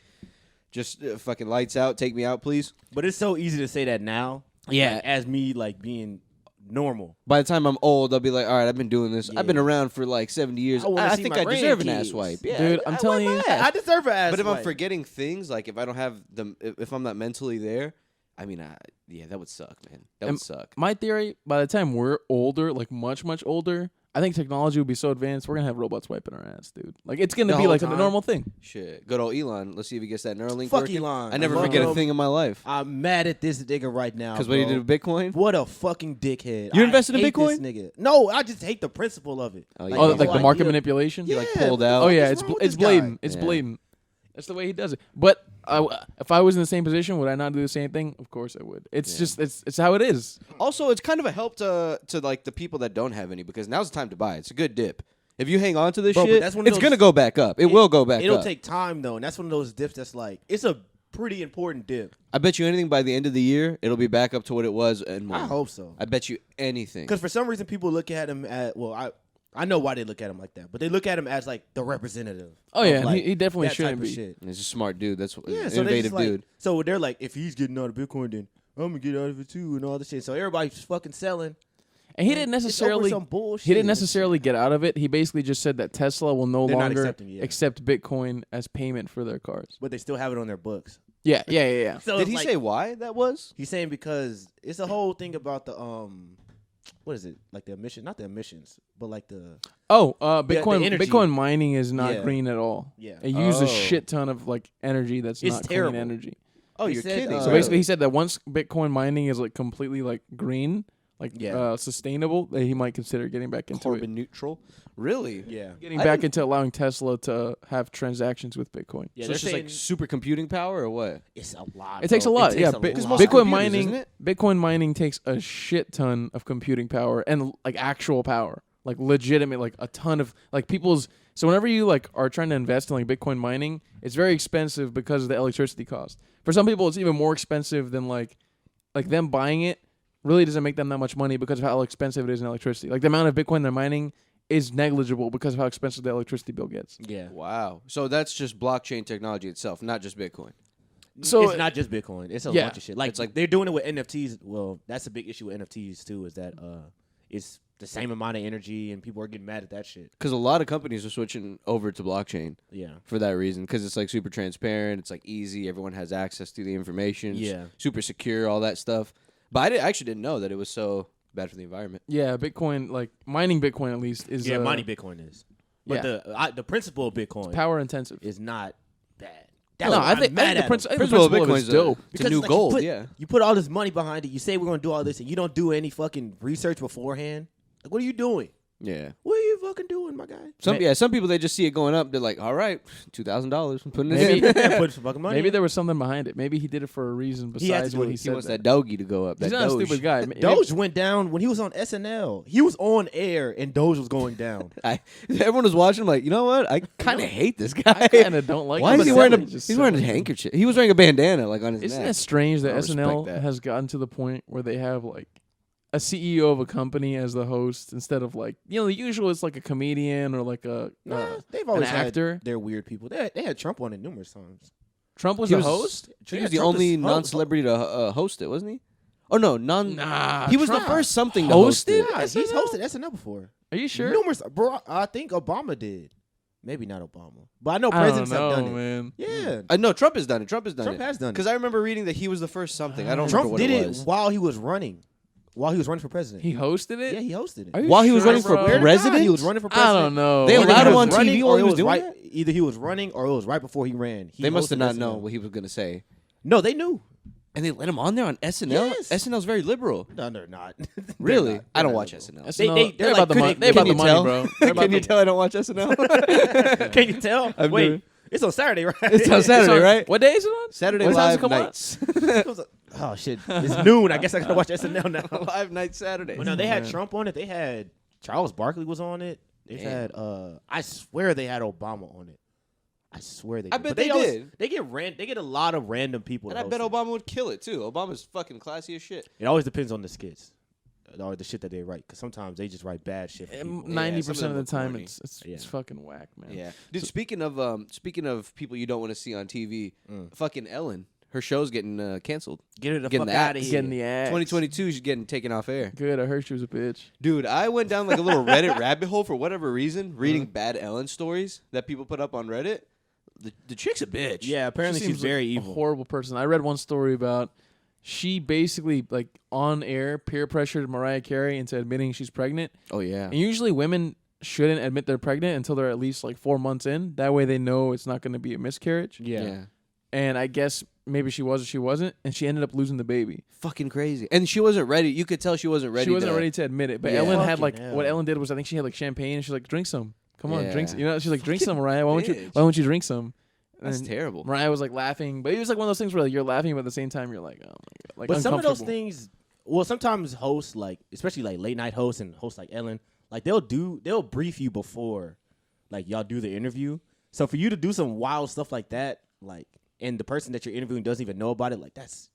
just fucking lights out, take me out, please. But it's so easy to say that now. Yeah. Like, as me like being normal. By the time I'm old, I'll be like, all right, I've been doing this. Yeah. I've been around for like 70 years. I wanna I see think my I deserve an grandkids. ass wipe. Yeah, Dude, I'm telling you. I deserve an ass But if I'm wipe. forgetting things, like if I don't have them, if I'm not mentally there, I mean, yeah, that would suck, man. That would suck. My theory, by the time we're older, like much, much older, I think technology will be so advanced, we're going to have robots wiping our ass, dude. Like, it's going to The be whole like a time? normal thing. Shit. Good old Elon. Let's see if he gets that Neuralink Fuck working. Elon. I never I love forget a him. thing in my life. I'm mad at this nigga right now. Because what he bro. did with Bitcoin? What a fucking dickhead. You I invested in hate Bitcoin? This nigga. No, I just hate the principle of it. Oh, Like, yeah. Oh, the like whole the market idea- manipulation? He, like, Yeah, pulled what the out. Oh, fuck yeah, is wrong with it's this guy? blatant. It's Yeah. blatant. That's the way he does it. But if I was in the same position, would I not do the same thing? Of course I would. It's just, it's how it is. Also, it's kind of a help to like the people that don't have any because now's the time to buy. It's a good dip. If you hang on to this Bro, but shit, that's one of it's those- gonna go back up. It will go back It'll up. take time though, and that's one of those dips that's like it's a pretty important dip. I bet you anything by the end of the year, it'll be back up to what it was and more. I hope so. I bet you anything. Because for some reason people look at him as I know why they look at him like that, but they look at him as like the representative. Oh, of, yeah, and like, he definitely that type shouldn't of be. shit. He's a smart dude. That's Yeah, an so they innovative just like, dude. so they're like, if he's getting out of Bitcoin, then I'm gonna get out of it too, and all this shit. So everybody's fucking selling. And he didn't It's over necessarily some bullshit. he didn't necessarily get out of it. He basically just said that Tesla will no They're not longer accepting, yeah. accept Bitcoin as payment for their cars. but they still have it on their books. Yeah. So Did it's he like- say why that was? He's saying because it's a whole thing about the what is it? Like the emission, not the emissions, but like the Oh, the Bitcoin energy. Bitcoin mining is not Yeah. green at all. Yeah. It uses Oh. a shit ton of like energy that's It's not terrible. clean energy. Oh, He you're said, kidding. So basically, he said that once Bitcoin mining is like completely like green, like Yeah. sustainable, that he might consider getting back into carbon neutral. Really? Yeah. getting I back didn't- into allowing Tesla to have transactions with Bitcoin. Yeah, so they're it's just like saying supercomputing power or what? it's a lot. It takes a bro. lot. It Yeah, takes a Because lot. most Bitcoin computers, mining. isn't it? Bitcoin mining takes a shit ton of computing power and like actual power, like legitimate, like a ton of like people's. So whenever you like are trying to invest in like Bitcoin mining, it's very expensive because of the electricity cost. For some people, it's even more expensive than like them buying it. Really doesn't make them that much money because of how expensive it is in electricity. Like the amount of Bitcoin they're mining is negligible because of how expensive the electricity bill gets. Yeah. Wow. So that's just blockchain technology itself, not just Bitcoin. So it's not just Bitcoin. It's a yeah. bunch of shit. Like It's like- they're doing it with NFTs. Well, that's a big issue with NFTs too. Is that it's the same amount of energy and people are getting mad at that shit. Because a lot of companies are switching over to blockchain Yeah. for that reason. Because it's like super transparent. It's like easy. Everyone has access to the information. It's Yeah. super secure. All that stuff. But I actually didn't know that it was so bad for the environment. yeah, Bitcoin, like mining Bitcoin at least is mining Bitcoin is. But the principle of Bitcoin power intensive. is not bad. No, That's I what think I'm mad the at principle them. of Bitcoin is dope. It's a new like, gold. you Yeah. put all this money behind it. You say we're going to do all this, and you don't do any fucking research beforehand. Like, what are you doing? Yeah. What are you fucking doing, my guy? Some people they just see it going up. They're like, all right, $2,000. I'm putting it Maybe- in. Yeah, put some fucking money. Maybe in. there was something behind it. Maybe he did it for a reason He had to besides do what it. he He said. wants that Doge to go up. He's that not a Doge. stupid guy. Doge went down when he was on SNL. He was on air and Doge was going down. Everyone was watching. I'm like, you know what? I kind of hate this guy. I kind of don't like Why him. is he but wearing a? he's just He's wearing a silly. handkerchief. He was wearing a bandana like on his Isn't neck. that strange that I respect SNL that. has gotten to the point where they have like a CEO of a company as the host instead of like the usual is like a comedian or like a They've always an had actor. their weird people. They had Trump on it numerous times. Trump was He the was- host. He was the only non-celebrity to host it, wasn't he? Oh no, Nah, He was Trump the first something to host hosted? it. Yeah, he's SNL? hosted SNL before. Are you sure? Numerous, bro. I think Obama did. Maybe not Obama, but I know I don't presidents have know, done it. man. Yeah, No, Trump has done it. Trump has done Trump it. has done it. Because I remember reading that he was the first something. I don't Trump remember what did it it was. while he was running. While he was running for president. He hosted it. Yeah, he hosted it. Are you While he was sure, running for bro? Swear to president? God, he was running for I president. don't know. They Either allowed he him was on running TV or while he it was doing right, that? Either he was running or it was right before he ran. He They must have hosted not SNL. known what he was going to say. No, they knew. And they let him on there on SNL? Yes. SNL's very liberal. No, they're not. Really? They're I don't not watch liberal. SNL. SNL, they're about like the money. critics. They're about Can the you money, tell? bro. They're about Can you the- tell I don't watch SNL? Can you tell? I'm Wait, doing- it's on Saturday, right? It's on It's Saturday, on- right? What day is it on? Saturday What time's it live come on? nights. Oh shit! It's noon. I guess I gotta watch SNL now. Live night Saturday. But no, they had Man. Trump on it. They had Charles Barkley was on it. They Damn. had I swear they had Obama on it. I swear they. I did. bet But they always- did. They get a lot of random people. And to I bet host Obama would kill it too. Obama's fucking classy as shit. it always depends on the skits or the shit that they write. Because sometimes they just write bad shit. For people. 90% some of of the them are time, corny. it's Yeah. fucking whack, man. Yeah, dude. Speaking of people you don't want to see on TV, fucking Ellen, her show's getting canceled. Get her the Getting fuck the out of axe. here. Getting the ass. 2022, she's getting taken off air. Good. I heard she was a bitch. Dude, I went down like a little Reddit rabbit hole for whatever reason, reading bad Ellen stories that people put up on Reddit. The chick's a bitch. Yeah, apparently She she's seems like very a evil. horrible person. I read one story about she basically like on air peer pressured Mariah Carey into admitting she's pregnant. Oh yeah. And usually women shouldn't admit they're pregnant until they're at least like 4 months in. That way they know it's not going to be a miscarriage. Yeah. And I guess maybe she was or she wasn't, and she ended up losing the baby. Fucking crazy. And she wasn't ready. You could tell she wasn't ready. She wasn't ready to admit it. But Yeah. Ellen had Fucking like hell. what Ellen did was I think she had like champagne and she's like, drink some. Come on, drink. Yeah. You know, she's like, drink some, Mariah. Why bitch. won't you drink some? That's And terrible. Mariah was like laughing, but it was like one of those things where like, you're laughing, but at the same time you're like, oh my god, like But some of those uncomfortable. things, well, sometimes hosts like, especially like late night hosts and hosts like Ellen, like they'll brief you before, like y'all do the interview. So for you to do some wild stuff like that, like, and the person that you're interviewing doesn't even know about it, like that's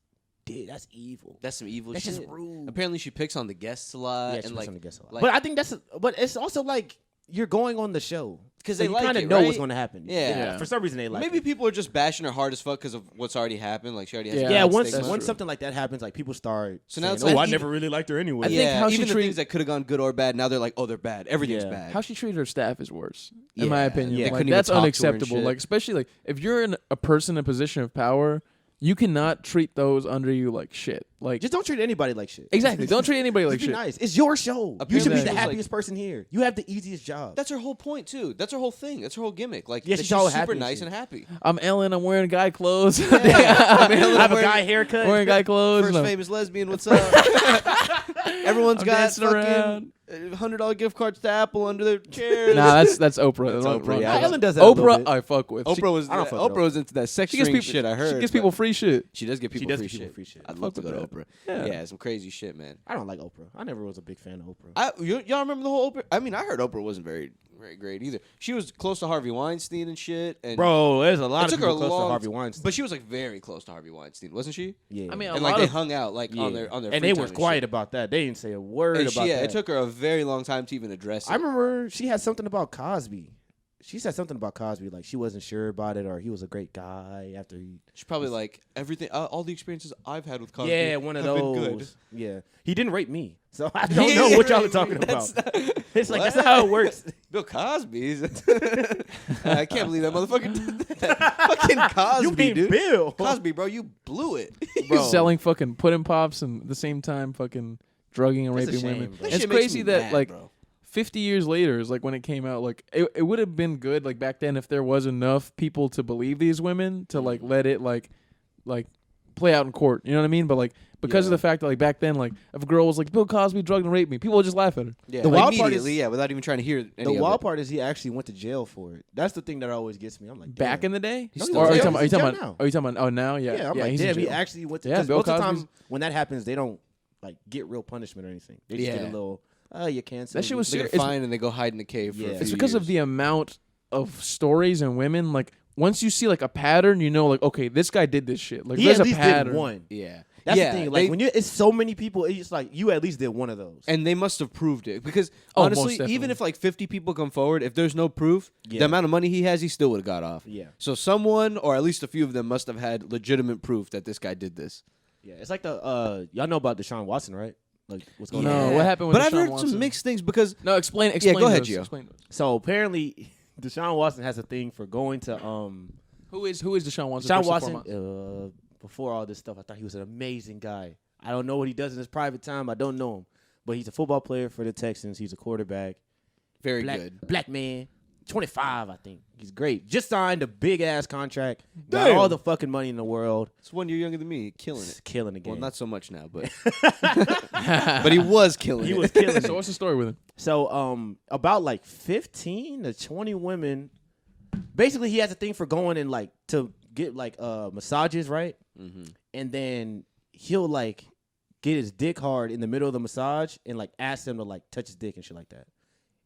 evil. That's some evil That's shit. just rude. Apparently, she picks on the guests a lot. Yeah, and she like, like, guess a lot. like- But I think but it's also like you're going on the show 'Cause so they you like kind of it, know right? what's going to happen. Yeah. For some reason they like. maybe it. people are just bashing her hard as fuck because of what's already happened. Like she already has. Yeah, a Yeah, bad once stigma. something like that happens, like people start. So now saying, it's oh, like I even- never really liked her anyway. I think Yeah, how she even the treat- things that could have gone good or bad, now they're like, oh, they're bad. Everything's Yeah. bad. How she treated her staff is worse, in my Yeah, opinion. yeah. They Like, couldn't even that's talk to her and unacceptable. shit. Like especially like if you're in a person in a position of power, you cannot treat those under you like shit. Like Just don't treat anybody like shit. exactly, don't treat anybody like Just be shit. nice. It's your show. You should be Apparently the she was like- happiest person here. You have the easiest job. That's her whole point too. That's her whole thing. That's her whole gimmick. Like Yeah, that she's all happy super and nice shit. and happy. I'm Ellen. I'm wearing guy clothes. I'm Ellen, I have I'm a guy haircut. wearing guy clothes. First and I'm famous lesbian. What's up? Everyone's I'm got dancing around. fucking $100 gift cards to Apple under their chairs. Nah, that's Oprah. That's Wrong- Oprah, wrong yeah. guy. Ellen does that a little Oprah, bit. I fuck with. Oprah was I don't fuck with Oprah was into that sex She gives ring people shit. I heard. She gives but people free shit. She does give people does free give people shit. free shit. I'd I love to fuck go to with Oprah. that. Yeah. Yeah. Some crazy shit, man. I don't like Oprah. I never was a big fan of Oprah. Y'all remember the whole Oprah? I mean, I heard Oprah wasn't very great either. She was close to Harvey Weinstein and shit. And Bro, there's a lot it of took her people a close to long, Harvey Weinstein. but she was like very close to Harvey Weinstein, wasn't she? Yeah. I mean, a And lot like they of hung out like on their and free they time were and quiet shit. about that. They didn't say a word And about that. it took her a very long time to even address it. I remember she had something about Cosby. She said something about Cosby, like she wasn't sure about it, or he was a great guy after he. She's probably like everything, all the experiences I've had with Cosby. Yeah, one of have been good. those. Yeah, he didn't rape me, so I don't know what y'all are talking about. It's like that's not how it works. Bill Cosby's. I can't believe that motherfucker did that. Fucking Cosby, You mean dude. Bill? Cosby, bro, you blew it. Bro. selling fucking pudding pops and at the same time fucking drugging and That's a raping shame, women. bro. That It's shit makes crazy me that mad, like bro. 50 years later is like when it came out. Like it would have been good like back then if there was enough people to believe these women to like let it like play out in court. You know what I mean? But like because of the fact that like back then like if a girl was like Bill Cosby drugged and raped me, people would just laugh at her. Yeah, The like, wild part immediately, is- yeah, without even trying to hear any The of wild it. part is he actually went to jail for it. That's the thing that always gets me. I'm like, Back damn. in the day? He's Or still are you in talking jail. about? Are you talking about? Oh, now, yeah, Yeah, I'm like, he's in damn, he jail. actually went to. Yeah, 'cause Bill most of the Cosby's- time when that happens, they don't like get real punishment or anything. They just get Yeah. a little. You can't. That shit was They get serious. fined and they go hide in the cave for Yeah. a It's few because of years. the amount of stories and women. Like once you see like a pattern, you know, like okay, this guy did this shit. Like He there's at a least pattern. did one. Yeah. That's yeah, the thing. Like when it's so many people, it's just like you at least did one of those. and they must have proved it because Oh, most honestly, definitely. even if like 50 people come forward, if there's no proof, Yeah. the amount of money he has, he still would have got off. Yeah. So someone, or at least a few of them, must have had legitimate proof that this guy did this. Yeah, it's like the y'all know about Deshaun Watson, right? Like what's going No, on? what happened with But I've Deshaun heard Watson? some mixed things because No, explain. go to ahead, us, Gio. Explain to us. So apparently, Deshaun Watson has a thing for going to Who is Deshaun Watson? Deshaun first and Watson. foremost? Before all this stuff, I thought he was an amazing guy. I don't know what he does in his private time. I don't know him, but he's a football player for the Texans. He's a quarterback. very Black, good. black man, 25, I think. He's great. Just signed a big ass contract. Got Damn. all the fucking money in the world. It's 1 year younger than me, killing it. Killing the game. Well, not so much now, but but he was killing he it. was killing So it. what's the story with him? So about like 15 to 20 women. Basically, he has a thing for going and like to get like massages, right? Mhm. And then he'll like get his dick hard in the middle of the massage and like ask them to like touch his dick and shit like that,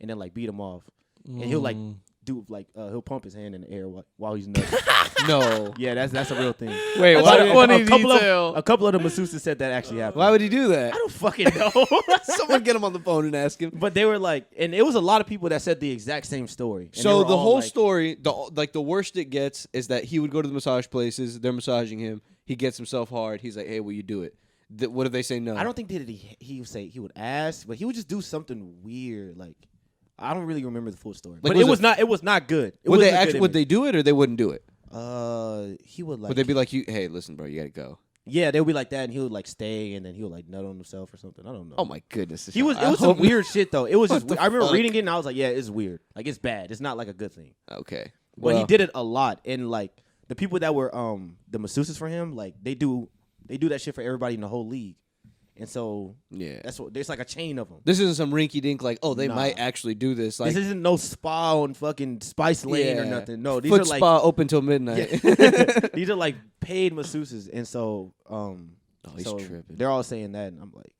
and then like beat him off. And he'll like do like he'll pump his hand in the air while he's nutting. No. Yeah, that's a real thing. Wait, A what lot a of- funny couple detail. Of, a couple of the masseuses said that actually happened. Why would he do that? I don't fucking know. Someone get him on the phone and ask him. But they were like, and it was a lot of people that said the exact same story. And they So were the all whole like, story, the worst it gets is that he would go to the massage places. They're massaging him. He gets himself hard. He's like, "Hey, will you do it?" What if they say no? I don't think that he would say he would ask, but he would just do something weird. Like I don't really remember the full story, Like, but was it was not good. It Would they wasn't a good actually? Would they image. do it or they wouldn't do it? He would like. Would they be like, "You, hey, listen, bro, you gotta go." Yeah, they would be like that, and he would like stay, and then he would like nut on himself or something. I don't know. Oh my goodness, He was. It I was some hope- weird shit though. It was just. What the I remember fuck? reading it, and I was like, yeah, it's weird. Like it's bad. It's not like a good thing. Okay, But he well, did it a lot, and like the people that were the masseuses for him, like they do that shit for everybody in the whole league, and so Yeah, that's what. There's like a chain of them. this isn't some rinky dink like, oh, they Nah. might actually do this. Like, This isn't no spa on fucking Spice Lane or yeah. nothing. No, these foot are like spa open till midnight. these are like paid masseuses, and so he's so tripping. They're all saying that, and I'm like,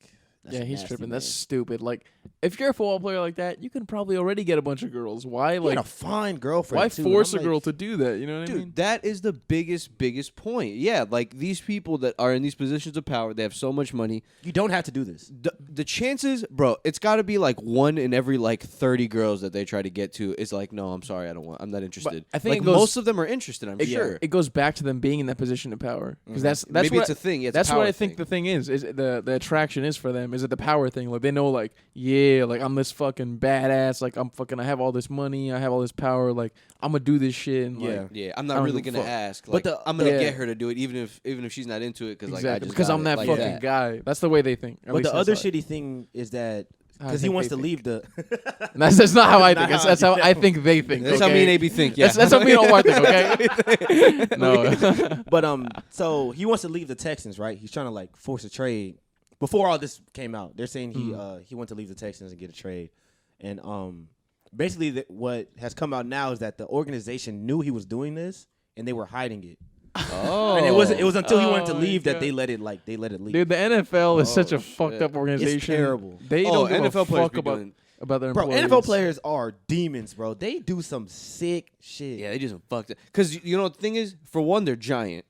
that's Yeah, he's nasty, tripping. man. That's stupid. Like, if you're a football player like that, you can probably already get a bunch of girls. Why, He like, had a fine girlfriend. why too, force and a I'm girl like, to do that? You know what I Dude, mean? that is the biggest point. Yeah, like these people that are in these positions of power, they have so much money. You don't have to do this. The chances, bro, it's got to be like 1 in every like 30 girls that they try to get to is like, no, I'm sorry, I'm not interested. I think like it goes- most of them are interested. I'm It, sure. it goes back to them being in that position of power because that's Maybe what it's a thing. Yeah, it's a that's what power I think thing. the thing is the attraction is for them Is it the power thing? Like they know, like yeah, like I'm this fucking badass. Like I have all this money. I have all this power. Like I'm gonna do this shit. And, like, Yeah, I'm I not don't really give a gonna fuck. ask. Like, But I'm gonna yeah. get her to do it, even if she's not into it, because like I just because got I'm it that like fucking that. guy. That's the way they think. At But least the other that's how shitty thing is that I because he think wants they to think. leave the. That's not how I think. Not That's how how I I think they think. That's okay? how me and AB think. Yeah, That's how me and Omar think. Okay. No. But so he wants to leave the Texans, right? He's trying to like force a trade. Before all this came out, they're saying he wants to leave the Texans and get a trade, and basically what has come out now is that the organization knew he was doing this and they were hiding it. Oh, And it was until he wanted to Oh, my leave that God. they let it leave. Dude, the NFL is such a Oh, fucked shit. up organization. It's terrible. They don't give NFL a players fuck be about doing. their Bro, employees. NFL players are demons, bro. They do some sick shit. Yeah, they do some fucked up. Because you know the thing is, for one, they're giant.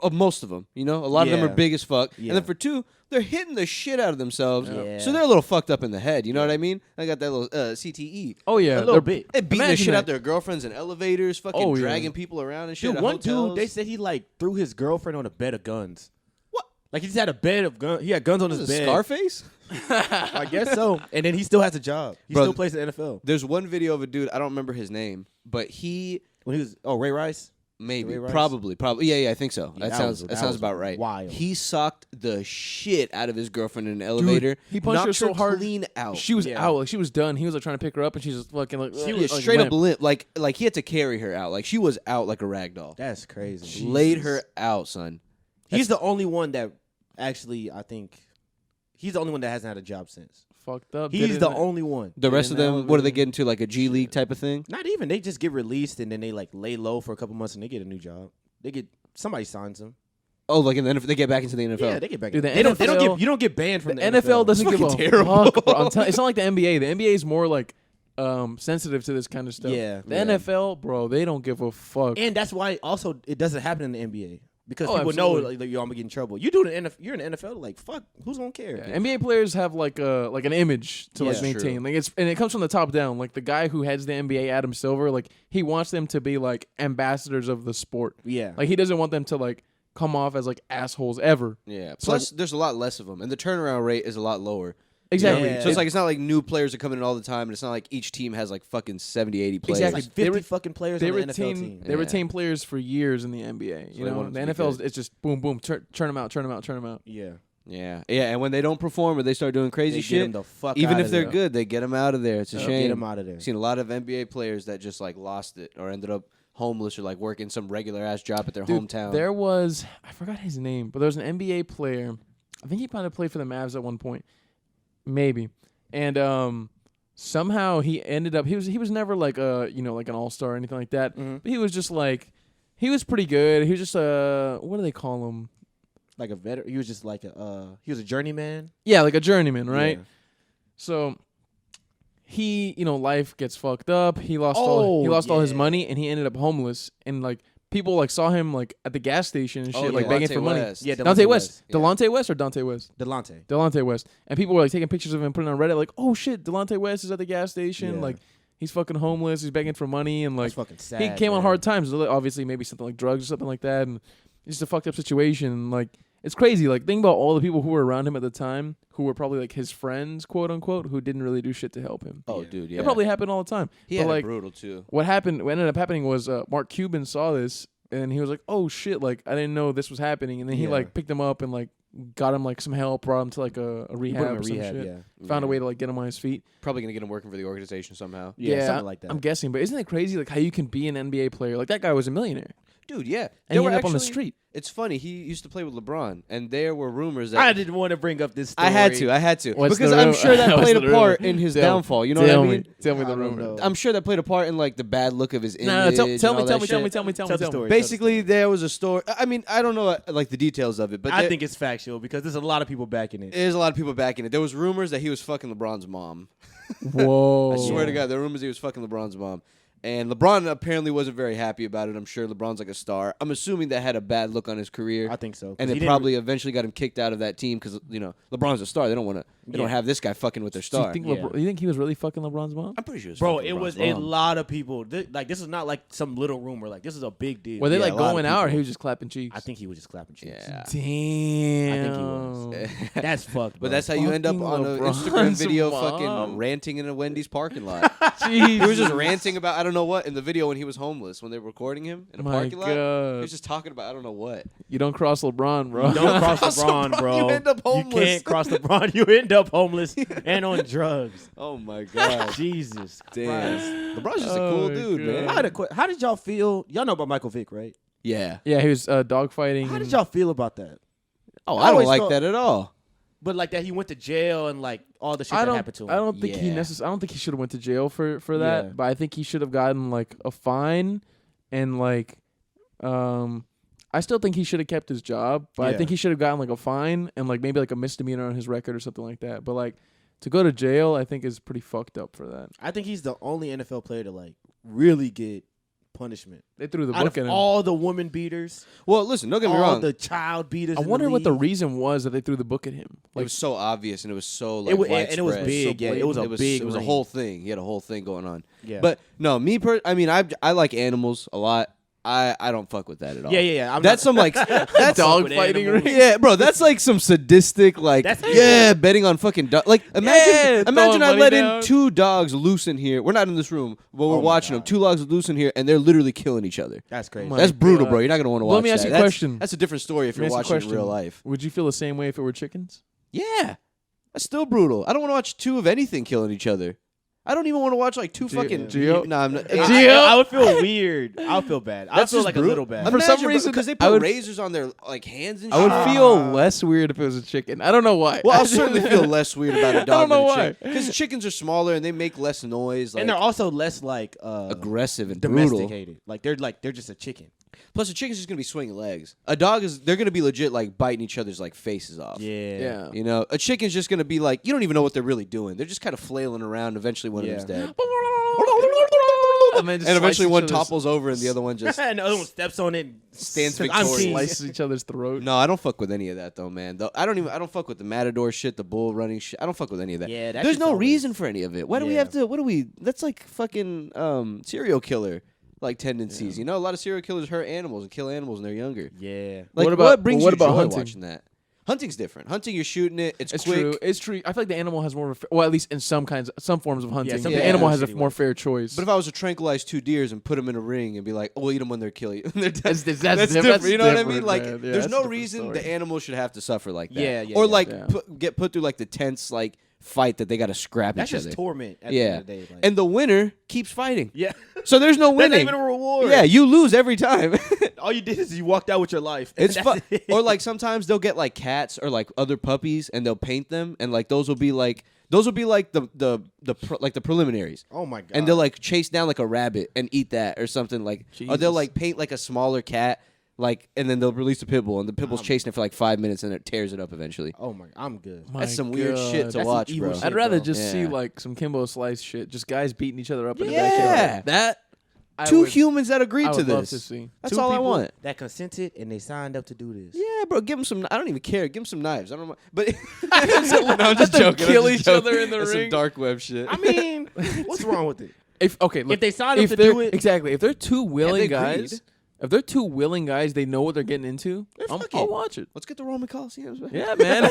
Most of them, you know, a lot of them Yeah. are big as fuck. Yeah. And then for two, they're hitting the shit out of themselves. Yeah. So they're a little fucked up in the head. You know what I mean? I got that little CTE. Oh yeah, A little they're- bit. They beating the Imagine shit that. out their girlfriends in elevators, fucking Oh, yeah. dragging people around and shit. Dude, at one hotels. dude, they said he like threw his girlfriend on a bed of guns. What? Like he just had a bed of guns. He had guns on Was his it bed. Scarface? I guess so. And then he still has a job. He Bro, still plays in the NFL. There's one video of a dude, I don't remember his name, but he When he was Ray Rice. maybe Ray Rice? probably yeah, I think so. Yeah, that that sounds was about right. wild. He socked the shit out of his girlfriend in an elevator. he punched her knocked so hard, clean out. She was Yeah. out. Like she was done. He was like trying to pick her up, and she's just fucking like She was straight up limp. Like he had to carry her out. Like she was out like a rag doll. That's crazy. Laid her out, son. He's the only one that actually, I think, he's the only one that hasn't had a job since. fucked up. He's the only one. The rest of in the them, what do they elevator. get into? Like a G League type of thing? Not even. They just get released and then they like lay low for a couple months and they get a new job. Somebody signs them. Oh, like in the NFL, they get back into the NFL. Yeah, they get back. Dude, the They don't NFL get. You don't get banned from The the NFL doesn't give a fucking terrible. fuck. Bro. It's not like the NBA. The NBA is more like sensitive to this kind of stuff. Yeah. The Yeah. NFL, bro, they don't give a fuck. And that's why also it doesn't happen in the NBA because Oh, people know absolutely. like yo, I'm gonna get in trouble. You do you're in the NFL, like fuck, who's gonna care? Yeah, NBA players have like an image to like Yeah. maintain. True. Like it comes from the top down. Like the guy who heads the NBA, Adam Silver, like he wants them to be like ambassadors of the sport. Yeah. Like he doesn't want them to like come off as like assholes ever. Yeah. So, Plus, there's a lot less of them, and the turnaround rate is a lot lower. Exactly. Yeah. So it's like it's not like new players are coming in all the time, and it's not like each team has like fucking 70, 80 players. It's like 50 They re- fucking players they on the NFL retain team. they Yeah. retain players for years in the NBA. So You they know, want the them to be NFL is good. it's just boom boom turn them out, turn them out, turn them out. Yeah. Yeah, and when they don't perform or they start doing crazy They shit, get 'em the fuck even outta if they're there. good, they get them out of there. It's a shame. Get them out of there. Seen a lot of NBA players that just like lost it or ended up homeless or like working some regular ass job at their Dude, hometown. There was I forgot his name, but there was an NBA player. I think he might have played for the Mavs at one point, maybe. And somehow he ended up. He was never like like an all-star or anything like that. Mhm. But he was just like he was pretty good. He was just what do they call him? Like a veteran. He was just like he was a journeyman. Yeah, like a journeyman, right? Yeah. So he, life gets fucked up. He lost all his yeah. money, and he ended up homeless. And like people like saw him like at the gas station and shit, Oh, like yeah. begging Delonte for money. West. Yeah, Delonte West, West. Yeah. Delonte West or Dante West, Delonte. Delonte West, and people were like taking pictures of him, putting it on Reddit, like, oh shit, Delonte West is at the gas station, Yeah. like he's fucking homeless, he's begging for money, and like That's fucking sad. he came on man. hard times, obviously maybe something like drugs or something like that, and it's just a fucked up situation. And, like it's crazy. Like think about all the people who were around him at the time, who were probably like his friends, quote unquote, who didn't really do shit to help him. oh, Yeah. dude, yeah. It probably happened all the time. he but had like it brutal too. what ended up happening was Mark Cuban saw this and he was like, "Oh shit! Like I didn't know this was happening." And then he Yeah. like picked him up and like got him like some help, brought him to like a He put rehab him or in some rehab, shit. yeah. Found a Yeah. way to like get him on his feet. Probably gonna get him working for the organization somehow. Yeah, something like that. I'm guessing, but isn't it crazy like how you can be an NBA player? Like that guy was a millionaire Dude, yeah. and he ended up on the street. It's funny. He used to play with LeBron, and there were rumors that I didn't want to bring up this story. I had to, What's because the I'm rumor? sure that What's played the a part rumor? in his Tell- downfall. You know what I Tell mean? Tell me the I don't rumor. know. I'm sure that played a part in like the bad look of his image. No, tell and me, all that tell me, shit. tell me. Tell the story. Basically, there was a story. I mean, I don't know like the details of it, but I think it's factual because there's a lot of people backing it. there's a lot of people backing it. There was rumors that he was fucking LeBron's mom. Whoa! I swear to God, there were rumors he was fucking LeBron's mom. And LeBron apparently wasn't very happy about it. I'm sure LeBron's like a star. I'm assuming that had a bad look on his career. I think so. 'cause And he it didn't- probably eventually got him kicked out of that team because, LeBron's a star. They don't want to They don't have this guy fucking with their Do you star. think Yeah. you think he was really fucking LeBron's mom? I'm pretty sure. Bro, fucking it was LeBron's a mom. lot of people. This is not like some little rumor. Like this is a big deal. Were they Yeah, like a lot of going out, or people. he was just clapping cheeks? I think he was just clapping cheeks. Yeah. Damn. I think he was. That's fucked. But bro. that's how you end up Fucking on an LeBron's Instagram video mom. fucking ranting in a Wendy's parking lot. He Jeez. was just ranting about I don't know what in the video when he was homeless, when they were recording him in a My parking lot. He God. was just talking about I don't know what. You don't cross LeBron, bro. You don't cross Cross LeBron, LeBron, bro. you end up homeless. You can't cross LeBron. You end up homeless and on drugs. Oh my god. Jesus Damn. Christ. LeBron's just a Oh cool my dude, God. man. I had a how did y'all feel? Y'all know about Michael Vick, right? Yeah. Yeah, he was dogfighting. How did y'all feel about that? Oh, I I don't always like thought- that at all. But like that he went to jail and like all the shit I that don't. happened to him. I don't think he Yeah. necessarily. I don't think he should have went to jail for that. Yeah. But I think he should have gotten like a fine, and like, I still think he should have kept his job. But I Yeah. think he should have gotten like a fine and like maybe like a misdemeanor on his record or something like that. But like to go to jail, I think is pretty fucked up for that. I think he's the only NFL player to like really get punishment. They threw the Out book of at him. all the woman beaters, Well, listen, don't get me all wrong. the child beaters. I in wonder what the league. reason was that they threw the book at him. It Like, was so obvious and it was so like It was, and it was widespread. big. So Yeah, it was a big. It was a ring. whole thing. He had a whole thing going on. Yeah, But no, I mean, I like animals a lot. I don't fuck with that at all. yeah. That's some like that's dog with fighting animals. ring. Yeah, bro, that's like some sadistic, like, That's- betting on fucking dog. Like, Yeah, imagine throwing I money let down. in 2 dogs loose in here. We're not in this room, but we're Oh my watching them. God. 2 dogs loose in here, and they're literally killing each other. That's crazy. My That's brutal, God. bro. You're not gonna want to Well, watch let me ask that. you a question. That's a different story if Let me you're ask you a watching it in real question. life. Would you feel the same way if it were chickens? Yeah, that's still brutal. I don't want to watch 2 of anything killing each other. I don't even want to watch like 2 fucking. Gio? No, I'm not. I would feel weird. I would feel bad. I would That's feel just like brutal. a little bad. For some Imagine, reason, because they I put would- razors on their like hands and I shit. would feel less weird if it was a chicken. I don't know why. Well, I'll certainly feel less weird about a dog don't know than a why. chicken. Because chickens are smaller and they make less noise. Like, And they're also less like aggressive and brutal. domesticated. Like they're just a chicken. Plus, a chicken's just gonna be swinging legs. A dog they're gonna be legit like biting each other's like faces off. Yeah. You know, a chicken's just gonna be like you don't even know what they're really doing. They're just kind of flailing around. Eventually, one Yeah. of them's dead, And, then just and eventually slice one each other's- topples over and the other one just. and the other one steps on it, and Stands says, I'm victorious. king. slices each other's throat. No, I don't fuck with any of that though, man. I don't fuck with the matador shit, the bull running shit. I don't fuck with any of that. Yeah, that there's shit's no always- reason for any of it. Why do we Yeah. have to? What do we? That's like fucking serial killer like tendencies. You know, a lot of serial killers hurt animals and kill animals when they're younger. Yeah. Like, What about- what brings what you about joy hunting? watching that? Hunting's different. Hunting, you're shooting it. It's It's quick. true. It's true. I feel like the animal has more. Well, at least in some forms of hunting, some the people animal do has a shitty more ways. fair choice. But if I was to tranquilize 2 deers and put them in a ring and be like, "Oh, we'll eat them when they're killing," they're dead. That's That's diff- different. You know what I mean? different, Like, man. Yeah, there's that's a no different reason story. the animal should have to suffer like that. Yeah, or yeah, like yeah. get put through like the tense like fight that they got to scrap That's each just other. torment at the Yeah, end of the day. Like, and the winner keeps fighting. yeah. So there's no That's not winning. even a reward. Yeah, you lose every time. All you did is you walked out with your life. It's That's fun. it. Or like sometimes they'll get like cats or like other puppies and they'll paint them and like those will be like the preliminaries. Oh my god. And they'll like chase down like a rabbit and eat that or something like or they'll Jesus. like paint like a smaller cat like and then they'll release a pit bull and the pit bull's chasing it for like 5 minutes and it tears it up eventually. Oh my, I'm good. My That's some weird shit God. to That's watch, some evil bro. shit. I'd rather bro. just see Yeah. like some Kimbo Slice shit, just guys beating each other up in the Yeah. backyard. That I 2 would- humans that agreed I to would love this. to see. That's Two all I people want. That consented and they signed up to do this. Yeah, bro, give them some. I don't even care. Give them some knives. I don't know, but no, I'm just them joking. kill I'm just each other joking. in the That's ring. Some dark web shit. I mean, what's wrong with it? If look, If they sign up if to they're- do it- exactly. If they're 2 willing they guys, agreed. if they're 2 willing guys, they know what they're getting into. I'll fucking- watch it. Let's get the Roman Coliseums, man. Yeah, man.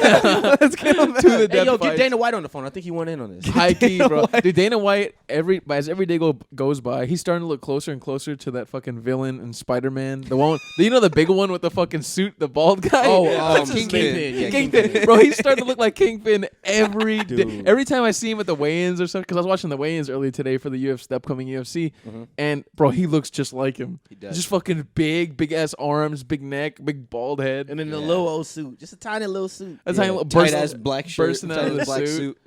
Let's get them to the Hey, death yo, get fights. Dana White on the phone. I think he went in on this. High key, bro. Dude, Dana White, as every day goes by, he's starting to look closer and closer to that fucking villain in Spider-Man. The one, you know, the big one with the fucking suit, the bald guy. Oh, What's his Kingpin. name? Yeah, Kingpin. Kingpin. Bro, he's starting to look like Kingpin every day. Dude. Every time I see him at the weigh-ins or something, because I was watching the weigh-ins earlier today for the upcoming UFC, and bro, he looks just like him. He does. Just fucking big ass arms, big neck, big bald head, And then the Yeah. little old suit, just a tiny little suit. a tiny little Tight burst- ass black shirt, bursting out tight of the ass black suit. suit.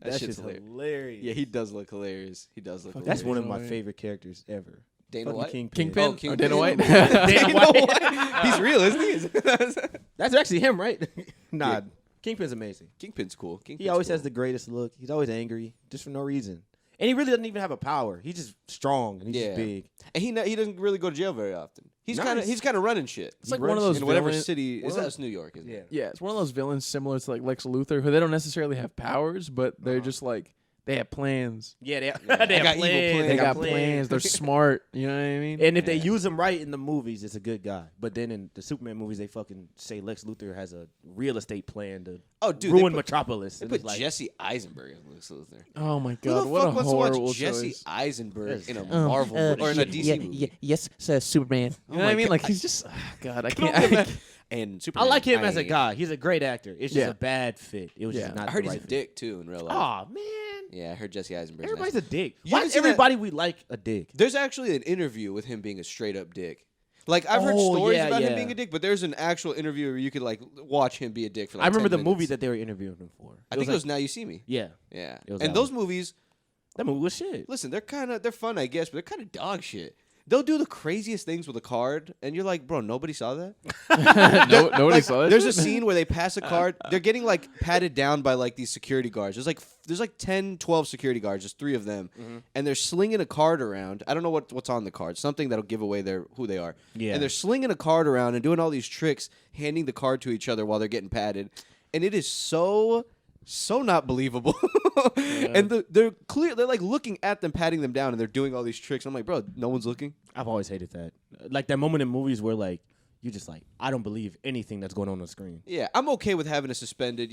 That That shit's shit's hilarious. hilarious. Yeah, he does look hilarious. He does look. That's hilarious. one of my White. favorite characters ever. Dana Fucking White. Kingpin. Kingpin? Oh, Or Kingpin. Dana White? Dana White. He's real, isn't he? That's actually him, right? Nah, Yeah. Kingpin's amazing. Kingpin's cool. Kingpin's He always cool. has the greatest look. He's always angry, just for no reason. And he really doesn't even have a power. He's just strong and he's Yeah. just big. And he doesn't really go to jail very often. He's Nice. kind of running shit. It's like one of those in whatever villain- city. one of That's New York, isn't it? Yeah, it's one of those villains similar to like Lex Luthor, who they don't necessarily have powers, but they're just like they have plans. Yeah, they I they got have evil plans. plans. They got plans. They're smart. You know what I mean? And if they use him right in the movies, it's a good guy. But then in the Superman movies, they fucking say Lex Luthor has a real estate plan to ruin Metropolis. They And put it's like, Jesse Eisenberg as Lex Luthor. Oh my Who god, the what a fuck wants to watch horrible Jesse choice. Eisenberg in a Marvel or in a DC movie? Yes, Superman. You know what I mean? Like he's just God. I can't. And I Superman. like him as a guy. He's a great actor. It's just Yeah. a bad fit. It was Yeah. just not I heard the he's right a fit. dick too in real life. Aw, man. Yeah, I heard Jesse Eisenberg. Everybody's a dick. You Why haven't is seen that- everybody we like a dick? There's actually an interview with him being a straight up dick. Like I've heard Oh, stories yeah, about him yeah. being a dick, but there's an actual interview where you could like watch him be a dick for like I remember 10 the movie minutes. that they were interviewing him for. I think it was Now You See Me. Yeah. Yeah. It was And that those one. movies, That movie was shit. listen, they're fun, I guess, but they're kind of dog shit. They'll do the craziest things with a card, and you're like, bro, nobody saw that. Nobody Like, saw that. there's a shit? scene where they pass a card. They're getting like patted down by like these security guards. There's like 10, 12 security guards, just 3 of them, and they're slinging a card around. I don't know what's on the card. Something that'll give away who they are. Yeah. And they're slinging a card around and doing all these tricks, handing the card to each other while they're getting patted, and it is so not believable. And they're clear. They're like looking at them, patting them down, and they're doing all these tricks. I'm like, bro, no one's looking. I've always hated that. Like that moment in movies where like you just like I don't believe anything that's going on the screen. Yeah, I'm okay with having a suspended,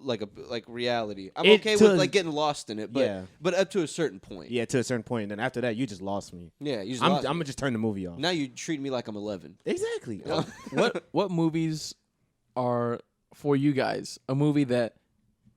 like reality. I'm It okay to- with like getting lost in it, but Yeah. but up to a certain point. Yeah, to a certain point. And then after that, you just lost me. Yeah, you just I'm lost gonna me. just turn the movie off. Now you treat me like I'm 11. Exactly. what movies are for you guys? A movie that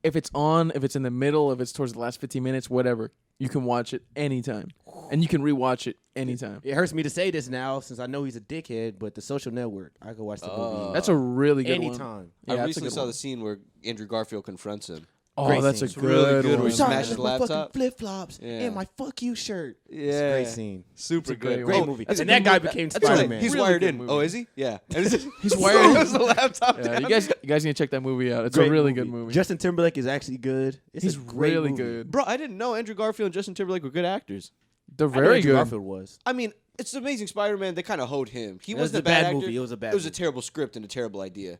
if it's on, if it's in the middle, if it's towards the last 15 minutes, whatever, you can watch it anytime, and you can rewatch it anytime. It hurts me to say this now since I know he's a dickhead, but The Social Network, I could watch the movie That's a really good one. anytime. Yeah, I that's a recently good saw one. the scene where Andrew Garfield confronts him. Oh, Great that's scene. a It's really good good one. where he Sorry, smashes with the my laptop. fucking flip flops Yeah. and my fuck you shirt. Yeah, It's a great scene. Super a great good. Great Oh, movie. that's a And good that guy movie. became That's Spider right. Man. He's Really wired good in. movie. Oh, is he? Yeah. And He's wired Throws the laptop Yeah, down. you guys need to check that movie out. It's Great a really good movie. Justin Timberlake is actually good. It's He's a great really movie. good. Bro, I didn't know Andrew Garfield and Justin Timberlake were good actors. They're I know very Andrew good. Garfield was. I mean, it's Amazing Spider-Man. They kind of hoed him. He It was wasn't a a bad bad actor. movie. It was a bad It was a movie. terrible script and a terrible idea.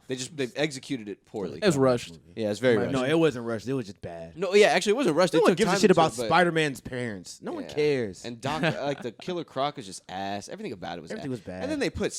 They executed it poorly. It was rushed. Yeah, it's very rushed. No, it wasn't rushed. It was just bad. No, yeah, actually, it wasn't rushed. No They one took gives a time shit into about it, but- Spider-Man's parents. No one Yeah. cares. And Doc, like the Killer Croc is just ass. Everything about it was Everything ass. was bad. And then they put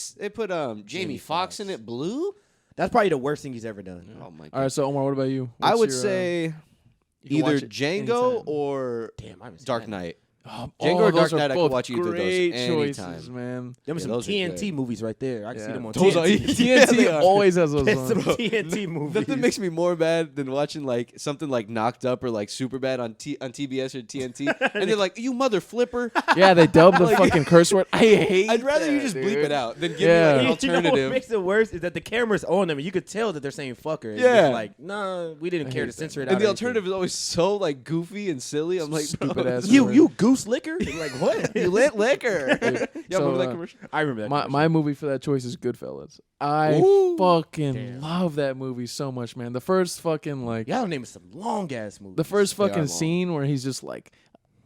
Jamie Foxx in it, blue. That's probably the worst thing he's ever done. Oh my god. All right, so Omar, what about you? I What's would your, say you can either watch it Django anytime. or Damn, I haven't seen Dark that. Knight. Oh, Django or those Dark are Knight, I could both watch either of those great anytime. choices, man. Them Yeah, some those are TNT good. movies right there. I can see them on Those are- TNT. Yeah, they TNT are. always has those There's on. some TNT movies. Nothing makes me more mad than watching like something like Knocked Up or like Superbad on TBS or TNT, and they're like, "You mother flipper." Yeah, they dubbed the fucking curse word. I hate. I'd rather you that, just dude. bleep it out than give Yeah. me like an You know what alternative. makes it worse is that the camera's on them and you could tell that they're saying fucker. It's Yeah. just like, nah, we didn't care to censor it out. And the or alternative is always so like goofy and silly. I'm like, Stupid bro, ass anything. word. You goose liquor? Like what? you lit liquor. Dude, Yeah, so, remember that uh, commercial? I remember that. My commercial. my movie for that choice is Goodfellas. I Ooh. fucking Damn. love that movie so much, man. The first fucking like Y'all naming some long ass movies. the first They are fucking long. scene where he's just like,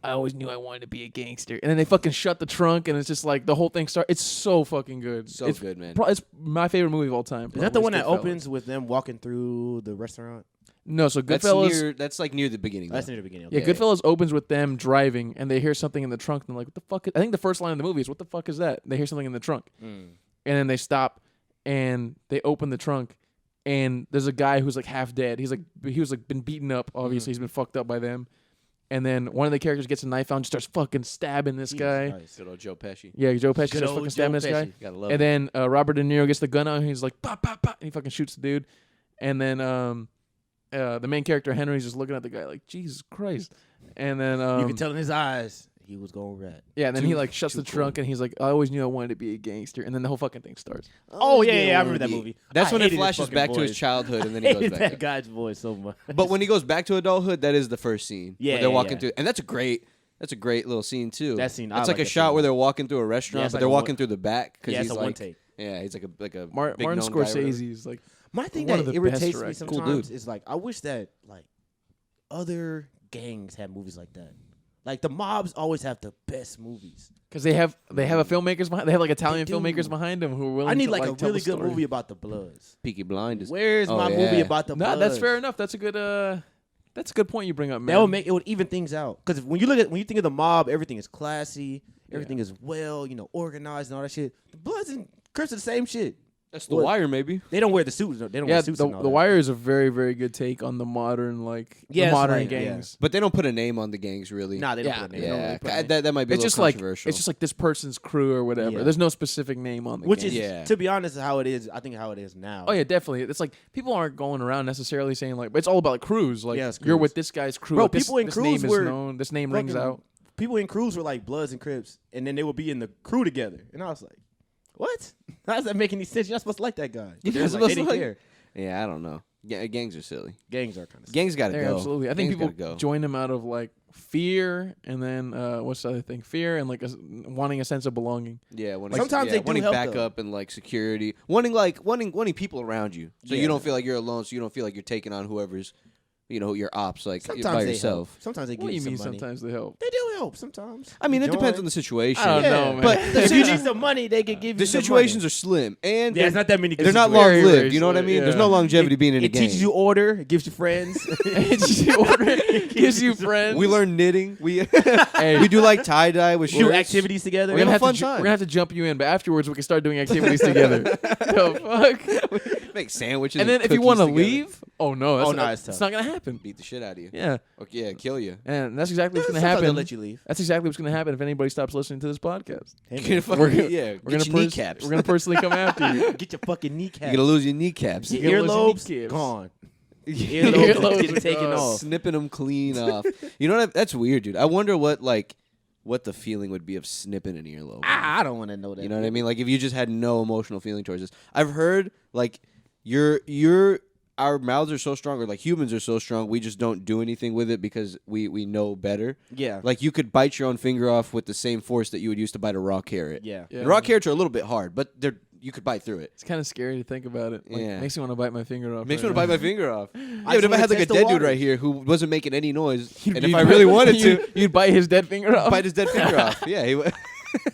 I always knew I wanted to be a gangster, and then they fucking shut the trunk, and it's just like the whole thing starts. It's so fucking good. So it's good, man. It's my favorite movie of all time. Is that the probably, one that Goodfellas. opens with them walking through the restaurant? No, so Goodfellas. That's like near the beginning. That's though. near the beginning. Yeah, Okay. Goodfellas opens with them driving, and they hear something in the trunk, and they're like, "What the fuck?" I think the first line of the movie is, "What the fuck is that?" They hear something in the trunk, Mm. and then they stop, and they open the trunk, and there's a guy who's like half dead. He was like been beaten up. Obviously, he's been fucked up by them, and then one of the characters gets a knife out and just starts fucking stabbing this Jesus guy. Christ. Good old Joe Pesci. Yeah, Joe Pesci Good starts old fucking Joe stabbing this guy. Pesci. Gotta love And it. then Robert De Niro gets the gun out and he's like, pop, pop, pop, and he fucking shoots the dude. And then the main character, Henry's just looking at the guy like, Jesus Christ. And then, You can tell in his eyes he was going rat. yeah, and then he Too- like shuts too the trunk cool. and he's like, I always knew I wanted to be a gangster. And then the whole fucking thing starts. Oh yeah, I remember that movie. That's I when it hated his flashes fucking back to his voice. childhood, and then I he goes hated back. that up. guy's voice so much. But when he goes back to adulthood, that is the first scene. Yeah, where they're yeah, walking yeah. through, and that's a great little scene too. That scene, I it's like like a that shot scene. where they're walking through a restaurant, Yeah, it's but like they're a walking one- through the back because yeah, it's he's a one like, take. yeah, he's like a big Martin known guy or whatever. Scorsese's like, My thing one of that the best irritates me directors. sometimes Cool dude. is like I wish that like other gangs had movies like that. Like the mobs always have the best movies. Because they have a filmmakers behind. They have like Italian They do. filmmakers behind them who are willing. I need to, like a tell really the good story. movie about the Bloods. Peaky Blinders. Where's Oh, my yeah. movie about the No, Bloods? that's fair enough. That's a good. That's a good point you bring up, man. It would even things out. Because when you think of the mob, everything is classy, everything is well, organized and all that shit. The Bloods and Crips are the same shit. That's The Wire, maybe. They don't wear the suits. They don't Yeah, wear suits. the and all the that. Wire is a very very good take on the modern the Yeah, it's modern like- gangs. But they don't put a name on the gangs, really. Nah, they don't Yeah, put a name. they don't Yeah, really put a name. that might be It's a just little like controversial. it's just like this person's crew or whatever. Yeah. There's no specific name on the Which gang. is, Yeah. to be honest, how it is. I think how it is now. Oh yeah, definitely. It's like people aren't going around necessarily saying but it's all about crews. Like Yeah, it's you're crews. with this guy's crew. Bro, like, this, people in this crews name is were known. This name rings fucking- out. People in crews were like Bloods and Crips, and then they would be in the crew together. And I was like, what? How does that make any sense? You're not supposed to like that guy. But You're they was supposed like, they to didn't like- care. Yeah, I don't know. Gangs are silly. Gangs are kind of Gangs got to Yeah, go. absolutely. I think Gangs people gotta go. join them out of fear, and then what's the other thing? Fear and wanting a sense of belonging. Yeah, Sometimes they do wanting help, backup and security, wanting people around you, so you don't feel like you're alone, so you don't feel like you're taking on whoever's, your ops Sometimes by they yourself. help. Sometimes they give What do you you some mean? money. Sometimes they help. They do help sometimes. I mean, it depends Join. on the situation. I don't Yeah. know, man. But If you need some money, they could give you the some situations money. are slim, and Yeah, it's not that many. they're not Very, long very lived. You know what I slim, mean? There's yeah. no longevity being in a It gang. teaches you order. It gives you friends. It gives you friends. We learn knitting. We Hey, we do tie dye with do shirts. activities together. We're gonna have have a fun to time. we're gonna have to jump you in, but afterwards we can start doing activities together. The fuck? Make sandwiches. And then if you want to leave, no, Oh, no, it's it's tough. not gonna happen. beat the shit out of you. Yeah, Okay, yeah, kill you. and that's exactly what's gonna Sometimes they'll happen. let you leave. That's exactly what's gonna happen if anybody stops listening to this podcast. Hey, We're man, gonna, We're gonna- yeah, We're gonna get your kneecaps. We're gonna personally come after you. get your fucking kneecap. You're gonna lose your kneecaps. Your You're gonna lose earlobes your kneecaps. gone. Earlobes Earlobes getting are taken gone. off. Snipping them clean off. You know what? That's weird, dude. I wonder what the feeling would be of snipping an earlobe. I don't want to know that. You know what I mean? Like if you just had no emotional feeling towards this. I've heard our mouths are so strong, or humans are so strong, we just don't do anything with it because we know better. Yeah. Like you could bite your own finger off with the same force that you would use to bite a raw carrot. Yeah. Yeah. And raw carrots are a little bit hard, but you could bite through it. It's kind of scary to think about it. Yeah. Makes me want to bite my finger off. Makes me right want to bite now. my finger off. Yeah, just but if I wanna had a taste the dead dude water. right here who wasn't making any noise, and if You'd I really wanted to, you'd bite his dead finger off. bite his dead finger off. Yeah, he would.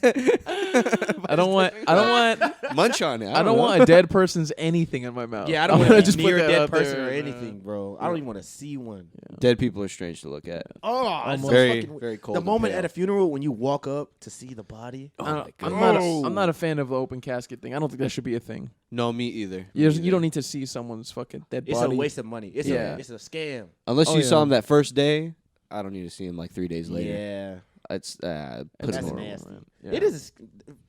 I don't want Munch on it. I don't want a dead person's anything in my mouth. Yeah, I don't I'm want gonna to just be put near a that dead out person there, or man. anything, bro. I don't even want to see one. Dead people are strange to look at. Oh, it's so Very, fucking- very cold. The and moment pale. at a funeral when you walk up to see the body. Oh I my don't- I'm goodness. not. I'm not a fan of the open casket thing. I don't think that should be a thing. No, me either. You don't need to see someone's fucking dead It's body. a waste of money. It's Yeah. it's a scam. Unless Oh, you saw yeah. him that first day, I don't need to see him 3 days later. Yeah. It's put That's him over. nasty. man. Yeah. It is,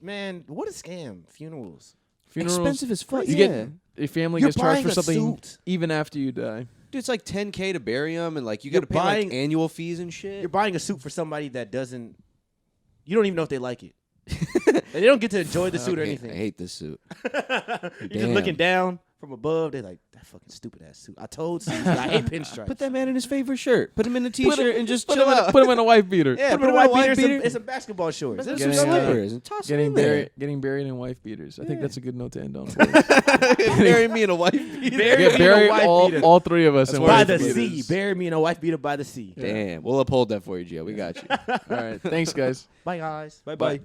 man. What a scam! Funerals. Funerals. Expensive as fuck. You yeah. get your family You're gets charged buying for a something suit. even after you die. Dude, it's $10K to bury him, and you You're got to pay buying- annual fees and shit. You're buying a suit for somebody that doesn't. You don't even know if they like it. They don't get to enjoy the suit or I anything. hate this suit. You're just Damn. looking down from above. They're like, that fucking stupid ass suit. I told you. I hate pinstripes. Put that man in his favorite shirt. Put him in a Put t-shirt him- and just put chill him in a- out. Put him in a wife beater. Yeah, Put put him a in a white white beater beater. and some basketball shorts. There's Getting, some slippers and toss Getting him in there. getting buried in wife beaters. I think that's a good note to end on. Bury me in a white beater. Bury me Get in a buried wife all, beater. all three of us That's in why By wife the beaters. sea. Bury me in a wife beater by the sea. Damn, we'll uphold that for you, Gio. We got you. All right, thanks guys. Bye, guys. Bye.